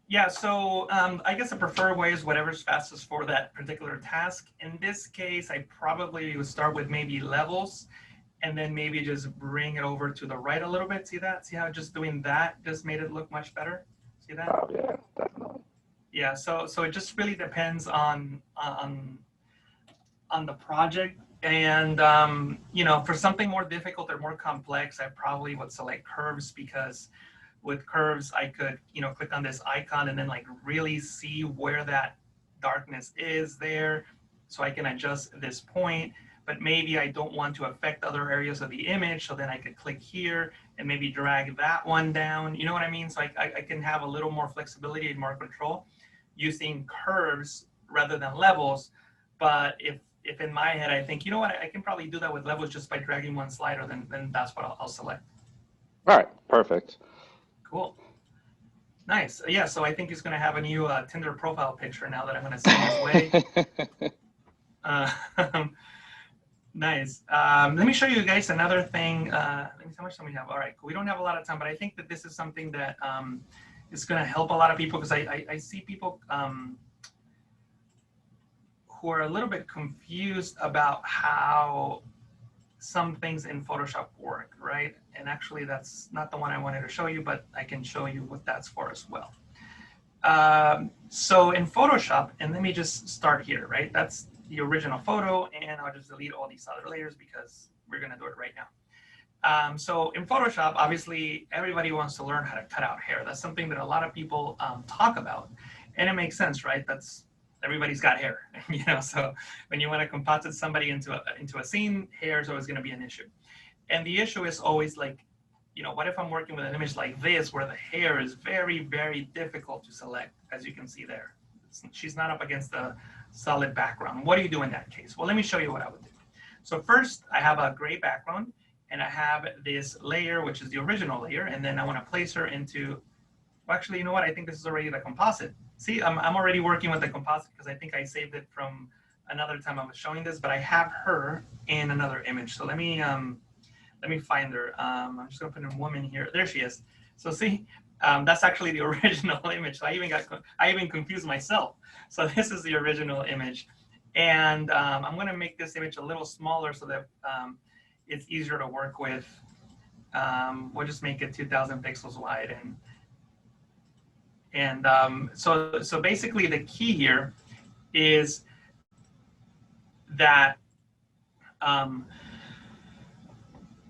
Yeah, so I guess the preferred way is whatever's fastest for that particular task. In this case, I probably would start with maybe levels, and then maybe just bring it over to the right a little bit. See that? See how just doing that just made it look much better? See that?
Oh yeah, definitely.
Yeah, so it just really depends on the project. And you know, for something more difficult or more complex, I probably would select curves, because with curves, I could, you know, click on this icon and then like really see where that darkness is there. So I can adjust this point, but maybe I don't want to affect other areas of the image. So then I could click here and maybe drag that one down. You know what I mean? So I can have a little more flexibility and more control using curves rather than levels. But if in my head, I think, you know what, I can probably do that with levels just by dragging one slider, then that's what I'll select.
All right, perfect.
Cool. Nice. Yeah, so I think he's going to have a new Tinder profile picture now that I'm going to send his way. Nice. Let me show you guys another thing. Let me see how much time we have. All right, we don't have a lot of time, but I think that this is something that is going to help a lot of people, because I see people who are a little bit confused about how some things in Photoshop work, right? And actually that's not the one I wanted to show you, but I can show you what that's for as well. So in Photoshop, and let me just start here, right? That's the original photo, and I'll just delete all these other layers because we're gonna do it right now. So in Photoshop, obviously everybody wants to learn how to cut out hair. That's something that a lot of people talk about, and it makes sense, right? Everybody's got hair, you know, so when you want to composite somebody into a scene, hair is always going to be an issue. And the issue is always like, you know, what if I'm working with an image like this where the hair is very, very difficult to select, as you can see there. She's not up against a solid background. What do you do in that case? Well, let me show you what I would do. So first, I have a gray background, and I have this layer, which is the original layer, and then I want to place her into, well, actually, you know what? I think this is already the composite. See, I'm already working with the composite because I think I saved it from another time I was showing this, but I have her in another image. So let me find her. I'm just gonna put in woman here. There she is. So see, that's actually the original image. So I even confused myself. So this is the original image, and I'm gonna make this image a little smaller so that it's easier to work with. We'll just make it 2,000 pixels wide, and so basically the key here is that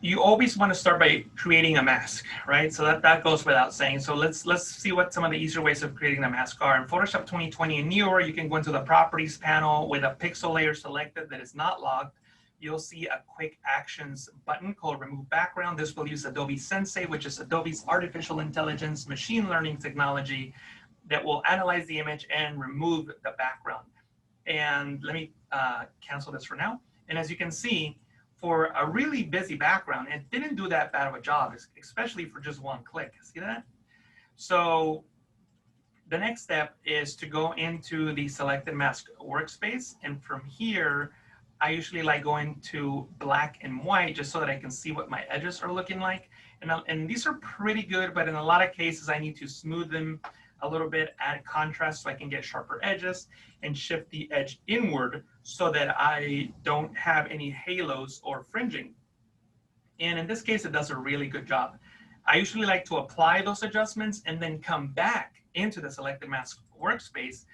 you always want to start by creating a mask, right? So that goes without saying. So let's see what some of the easier ways of creating a mask are. In Photoshop 2020 and newer, you can go into the properties panel with a pixel layer selected that is not logged. You'll see a quick actions button called remove background. This will use Adobe Sensei, which is Adobe's artificial intelligence machine learning technology that will analyze the image and remove the background. And let me cancel this for now. And as you can see, for a really busy background, it didn't do that bad of a job, especially for just one click. See that? So the next step is to go into the selected mask workspace. And from here, I usually like going to black and white just so that I can see what my edges are looking like. And these are pretty good, but in a lot of cases, I need to smooth them a little bit, add contrast so I can get sharper edges, and shift the edge inward so that I don't have any halos or fringing. And in this case, it does a really good job. I usually like to apply those adjustments and then come back into the selected mask workspace,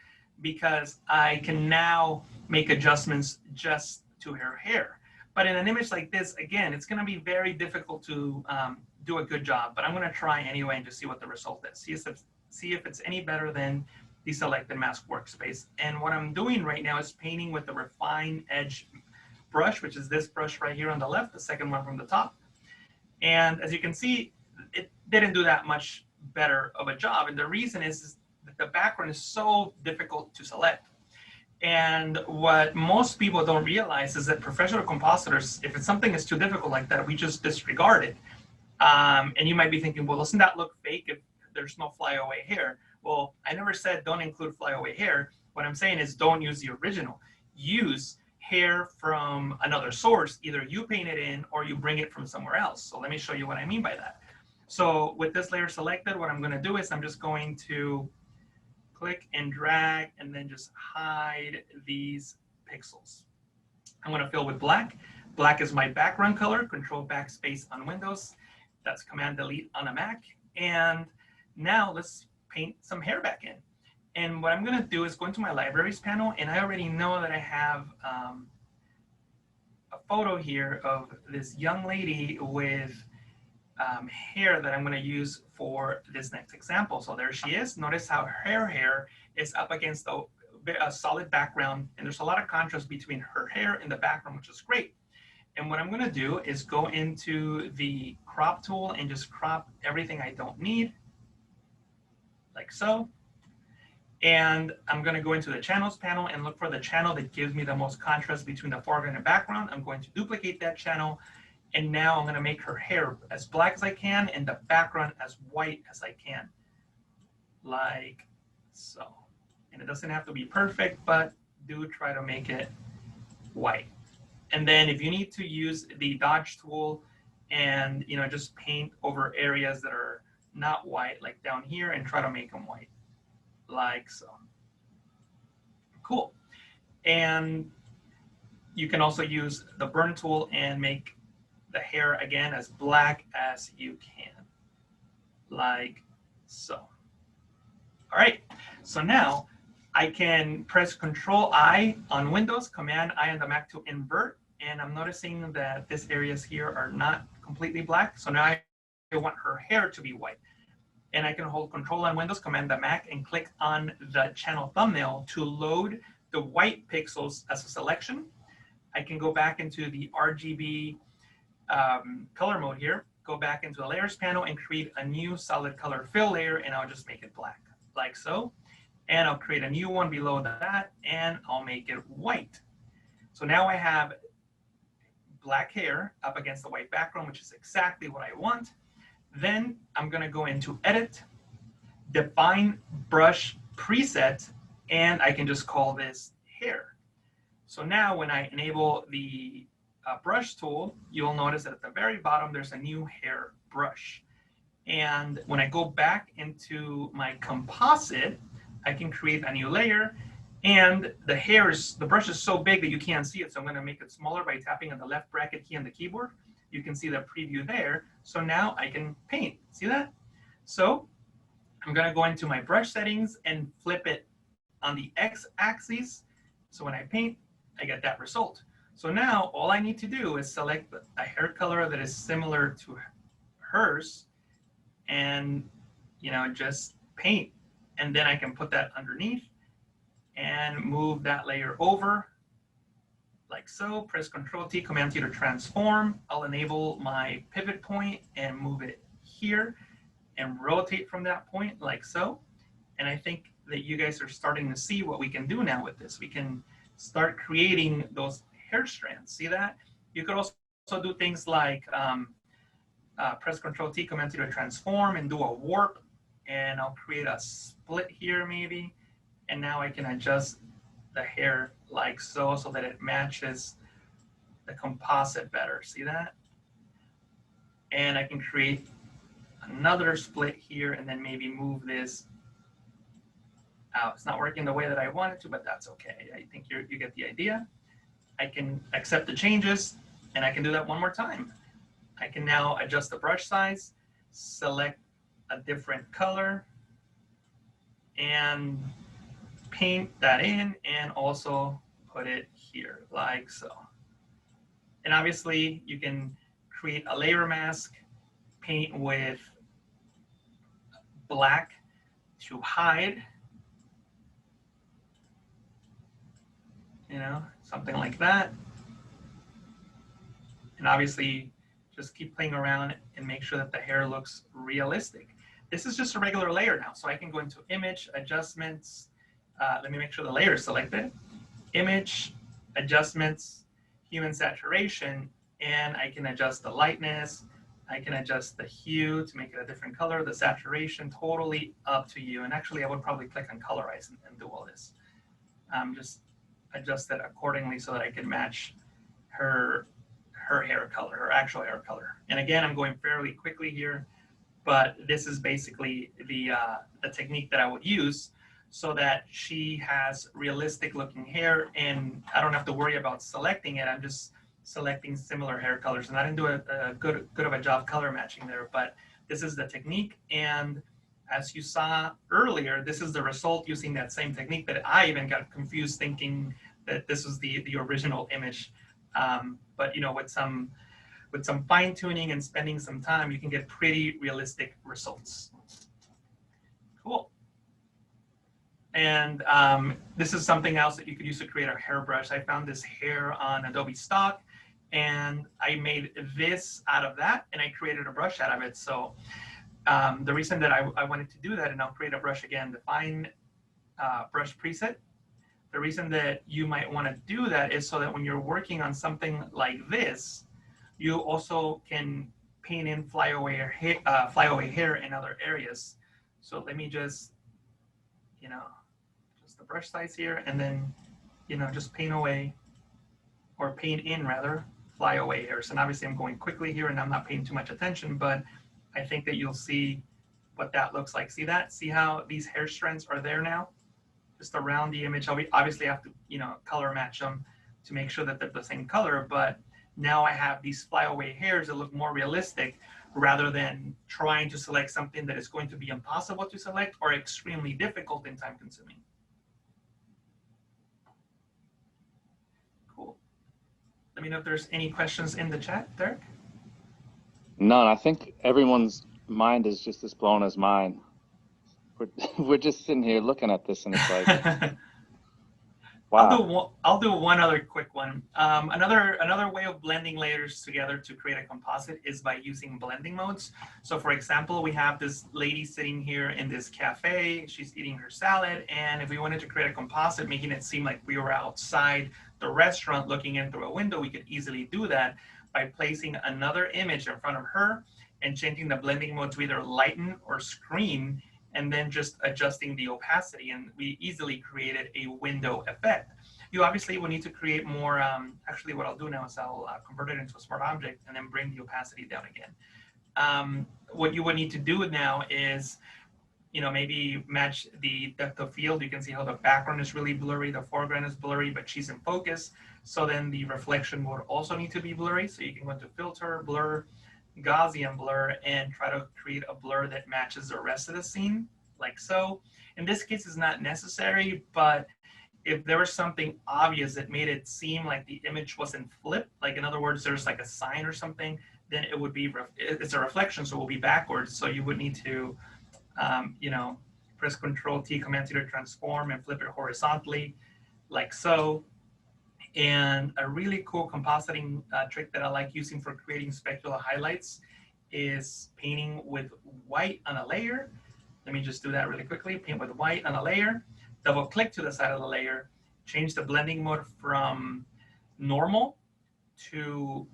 because I can now make adjustments just to her hair. But in an image like this, again, it's going to be very difficult to do a good job, but I'm going to try anyway and just see what the result is. See if it's any better than the selected mask workspace. And what I'm doing right now is painting with the refine edge brush, which is this brush right here on the left, the second one from the top. And as you can see, it didn't do that much better of a job. And the reason is that the background is so difficult to select. And what most people don't realize is that professional compositors, if it's something is too difficult like that, we just disregard it. And you might be thinking, well, doesn't that look fake if there's no flyaway hair? Well, I never said don't include flyaway hair. What I'm saying is don't use the original. Use hair from another source. Either you paint it in or you bring it from somewhere else. So let me show you what I mean by that. So with this layer selected, what I'm going to do is I'm just going to click and drag and then just hide these pixels. I'm going to fill with black. Black is my background color. Control backspace on Windows. That's Command Delete on a Mac. And now let's paint some hair back in. And what I'm going to do is go into my libraries panel, and I already know that I have a photo here of this young lady with hair that I'm going to use for this next example. So there she is. Notice how her hair is up against a solid background, and there's a lot of contrast between her hair and the background, which is great. And what I'm going to do is go into the crop tool and just crop everything I don't need, like so. And I'm going to go into the channels panel and look for the channel that gives me the most contrast between the foreground and background. I'm going to duplicate that channel. And now I'm going to make her hair as black as I can and the background as white as I can, like so. And it doesn't have to be perfect, but do try to make it white. And then if you need to use the dodge tool and just paint over areas that are not white, like down here, and try to make them white, like so. Cool. And you can also use the burn tool and make the hair again as black as you can, like so. All right, so now I can press Control I on Windows, Command I on the Mac to invert, and I'm noticing that these areas here are not completely black. So now I want her hair to be white. And I can hold Control on Windows, Command the Mac, and click on the channel thumbnail to load the white pixels as a selection. I can go back into the RGB color mode here, go back into the layers panel and create a new solid color fill layer, and I'll just make it black, like so. And I'll create a new one below that, and I'll make it white. So now I have black hair up against the white background, which is exactly what I want. Then I'm going to go into Edit, Define Brush Preset, and I can just call this hair. So now when I enable the brush tool, you'll notice that at the very bottom there's a new hair brush. And when I go back into my composite, I can create a new layer, and the brush is so big that you can't see it. So I'm going to make it smaller by tapping on the left bracket key on the keyboard. You can see the preview there. So now I can paint. See that? So I'm going to go into my brush settings and flip it on the X axis. So when I paint, I get that result. So now all I need to do is select a hair color that is similar to hers and just paint. And then I can put that underneath and move that layer over, like so. Press Control T, Command T to transform. I'll enable my pivot point and move it here and rotate from that point, like so. And I think that you guys are starting to see what we can do now with this. We can start creating those hair strands. See that? You could also do things like press Control T, Command T to transform and do a warp and I'll create a split here maybe. And now I can adjust the hair like so, so that it matches the composite better. See that? And I can create another split here and then maybe move this out. It's not working the way that I wanted to, but that's okay. I think you get the idea. I can accept the changes, and I can do that one more time. I can now adjust the brush size, select a different color, and paint that in, and also put it here like so. And obviously you can create a layer mask, paint with black to hide, you know, something like that. And obviously just keep playing around and make sure that the hair looks realistic. This is just a regular layer now. So I can go into image, adjustments. Let me make sure the layer is selected. Image, adjustments, human saturation, and I can adjust the lightness. I can adjust the hue to make it a different color, the saturation, totally up to you. And actually I would probably click on colorize and do all this. Just adjust it accordingly so that I can match her hair color, her actual hair color. And again, I'm going fairly quickly here, but this is basically the technique that I would use so that she has realistic looking hair and I don't have to worry about selecting it. I'm just selecting similar hair colors, and I didn't do a good of a job color matching there, but this is the technique. And as you saw earlier, this is the result using that same technique that I even got confused thinking that this was the original image. But you know, with some fine tuning and spending some time, you can get pretty realistic results. Cool. And this is something else that you could use to create a hairbrush. I found this hair on Adobe stock, and I made this out of that, and I created a brush out of it. So the reason that I wanted to do that, and I'll create a brush again, the fine brush preset. The reason that you might want to do that is so that when you're working on something like this, you also can paint in flyaway hair in other areas. So let me just, you know, just the brush size here, and then, you know, just paint away, or paint in rather, flyaway hairs. And obviously I'm going quickly here and I'm not paying too much attention, but I think that you'll see what that looks like. See that? See how these hair strands are there now? Just around the image. I obviously have to, you know, color match them to make sure that they're the same color, but now I have these flyaway hairs that look more realistic rather than trying to select something that is going to be impossible to select or extremely difficult and time consuming. Cool. Let me know if there's any questions in the chat, Derek.
None. I think everyone's mind is just as blown as mine. We're just sitting here looking at this, and it's like, wow.
I'll do one other quick one. Another way of blending layers together to create a composite is by using blending modes. So for example, we have this lady sitting here in this cafe. She's eating her salad, and if we wanted to create a composite, making it seem like we were outside the restaurant looking in through a window, we could easily do that by placing another image in front of her and changing the blending mode to either lighten or screen, and then just adjusting the opacity, and we easily created a window effect. You obviously will need to create more, actually what I'll do now is I'll convert it into a smart object and then bring the opacity down again. What you would need to do now is, you know, maybe match the depth of field. You can see how the background is really blurry, the foreground is blurry, but she's in focus. So then the reflection would also need to be blurry. So you can go into filter, blur, Gaussian blur, and try to create a blur that matches the rest of the scene, like so. In this case, it's not necessary, but if there was something obvious that made it seem like the image wasn't flipped, like in other words, there's like a sign or something, then it would be, it's a reflection, so it will be backwards. So you would need to, you know, press Control-T, Command-T to transform and flip it horizontally, like so. And a really cool compositing trick that I like using for creating specular highlights is painting with white on a layer. Let me just do that really quickly. Paint with white on a layer, double click to the side of the layer, change the blending mode from normal to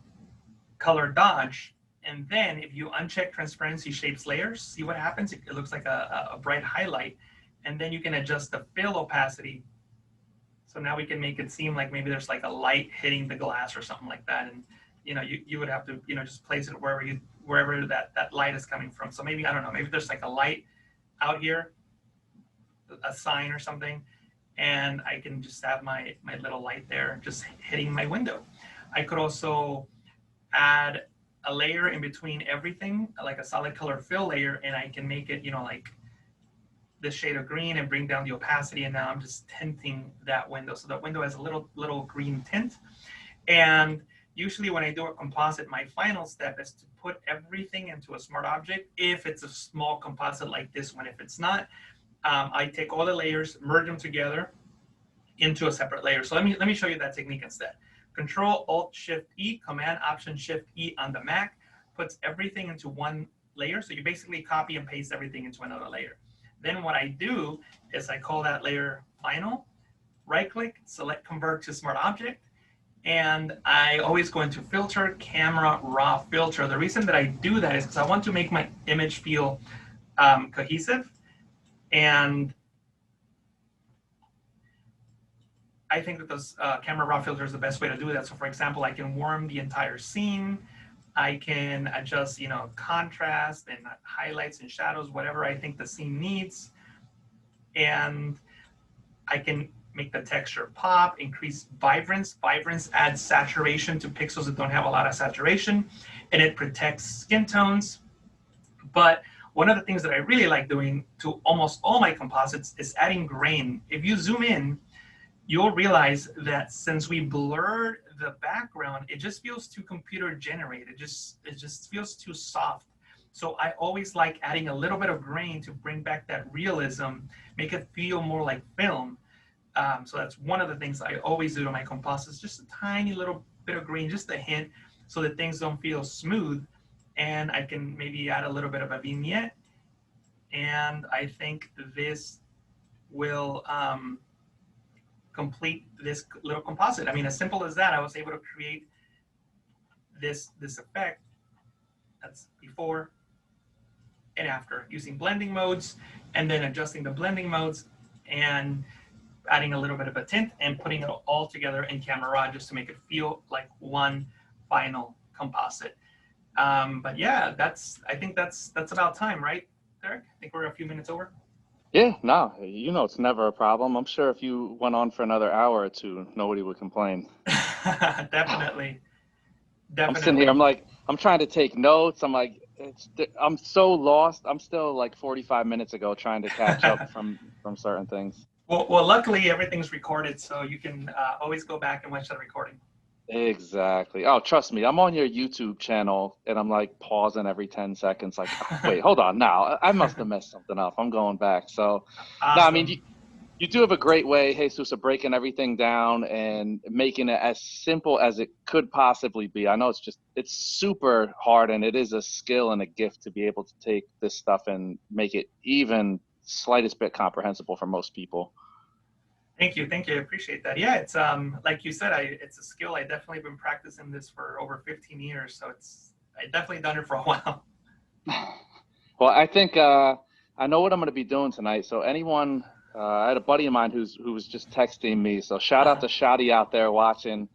color dodge, And then if you uncheck transparency shapes layers, see what happens? It looks like a bright highlight. And then you can adjust the fill opacity. So now we can make it seem like maybe there's like a light hitting the glass or something like that. And you would have to just place it wherever that light is coming from. So maybe, I don't know, maybe there's like a light out here, a sign or something, and I can just have my little light there just hitting my window. I could also add a layer in between everything, like a solid color fill layer, and I can make it, like this shade of green and bring down the opacity. And now I'm just tinting that window. So that window has a little green tint. And usually when I do a composite, my final step is to put everything into a smart object. If it's a small composite like this one, if it's not, I take all the layers, merge them together into a separate layer. So let me show you that technique instead. Control Alt Shift E, Command Option Shift E on the Mac puts everything into one layer. So you basically copy and paste everything into another layer. Then what I do is I call that layer Final, right click, select Convert to Smart Object, and I always go into Filter, Camera, Raw Filter. The reason that I do that is because I want to make my image feel cohesive, and I think that those camera raw filter is the best way to do that. So for example, I can warm the entire scene. I can adjust, contrast and highlights and shadows, whatever I think the scene needs. And I can make the texture pop, increase vibrance. Vibrance adds saturation to pixels that don't have a lot of saturation, and it protects skin tones. But one of the things that I really like doing to almost all my composites is adding grain. If you zoom in, you'll realize that since we blurred the background, it just feels too computer generated. It just feels too soft. So I always like adding a little bit of grain to bring back that realism, make it feel more like film. So that's one of the things I always do to my composites, just a tiny little bit of green, just a hint, so that things don't feel smooth. And I can maybe add a little bit of a vignette. And I think this will complete this little composite. I mean, as simple as that, I was able to create this effect. That's before and after, using blending modes, and then adjusting the blending modes and adding a little bit of a tint and putting it all together in Camera Raw just to make it feel like one final composite. But yeah, I think that's about time, right, Derek? I think we're a few minutes over.
Yeah, no, it's never a problem. I'm sure if you went on for another hour or two, nobody would complain.
Definitely.
I'm sitting here, I'm trying to take notes. I'm so lost. I'm still like 45 minutes ago trying to catch up from certain things.
Well, luckily everything's recorded, so you can always go back and watch that recording.
Exactly. Oh, trust me, I'm on your YouTube channel and I'm like pausing every 10 seconds. Like, wait, hold on now. I must have messed something up. I'm going back. So,
awesome.
No, I mean, you do have a great way, Jesus, of breaking everything down and making it as simple as it could possibly be. I know it's super hard, and it is a skill and a gift to be able to take this stuff and make it even slightest bit comprehensible for most people.
Thank you. I appreciate that. Yeah, it's like you said, it's a skill. I definitely been practicing this for over 15 years, so I definitely done it for a while.
Well, I think I know what I'm going to be doing tonight. So anyone, I had a buddy of mine who was just texting me. So shout out to Shadi out there watching.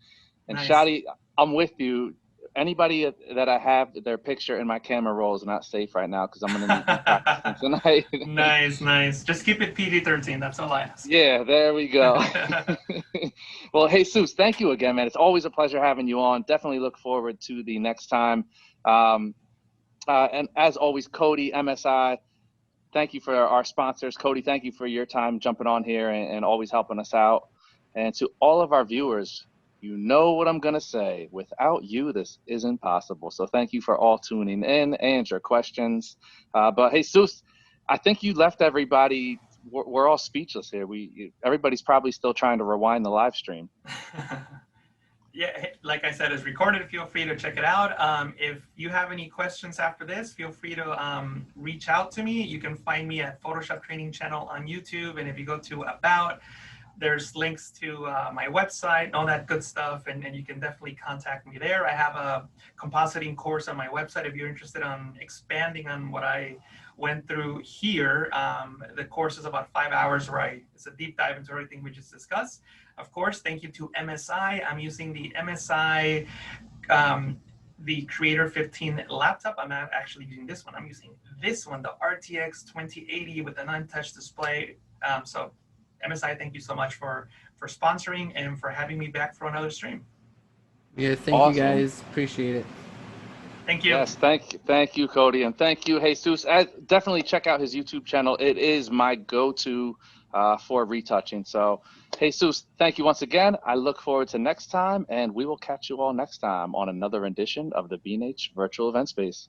And nice. Shadi, I'm with you. Anybody that I have their picture in my camera roll is not safe right now because I'm going to need to practice tonight.
Nice. Just keep it PG-13. That's all I ask.
Yeah, there we go. Well, Jesus, thank you again, man. It's always a pleasure having you on. Definitely look forward to the next time. And as always, Cody, MSI, thank you for our sponsors. Cody, thank you for your time jumping on here and always helping us out. And to all of our viewers, you know what I'm going to say. Without you, this isn't possible. So thank you for all tuning in and your questions. But Jesus, I think you left everybody. We're all speechless here. Everybody's probably still trying to rewind the live stream.
Yeah, like I said, it's recorded. Feel free to check it out. If you have any questions after this, feel free to reach out to me. You can find me at Photoshop Training Channel on YouTube. And if you go to About, There's links to my website and all that good stuff, and you can definitely contact me there. I have a compositing course on my website if you're interested on expanding on what I went through here. The course is about 5 hours, where it's a deep dive into everything we just discussed. Of course, thank you to MSI. I'm using the MSI, the Creator 15 laptop. I'm not actually using this one. I'm using this one, the RTX 2080 with an untouched display. So MSI, thank you so much for sponsoring and for having me back for another stream.
Yeah, thank you guys. Appreciate it.
Thank you.
Yes, thank you, Cody, and thank you, Jesus. Definitely check out his YouTube channel. It is my go-to for retouching. So, Jesus, thank you once again. I look forward to next time, and we will catch you all next time on another edition of the B&H Virtual Event Space.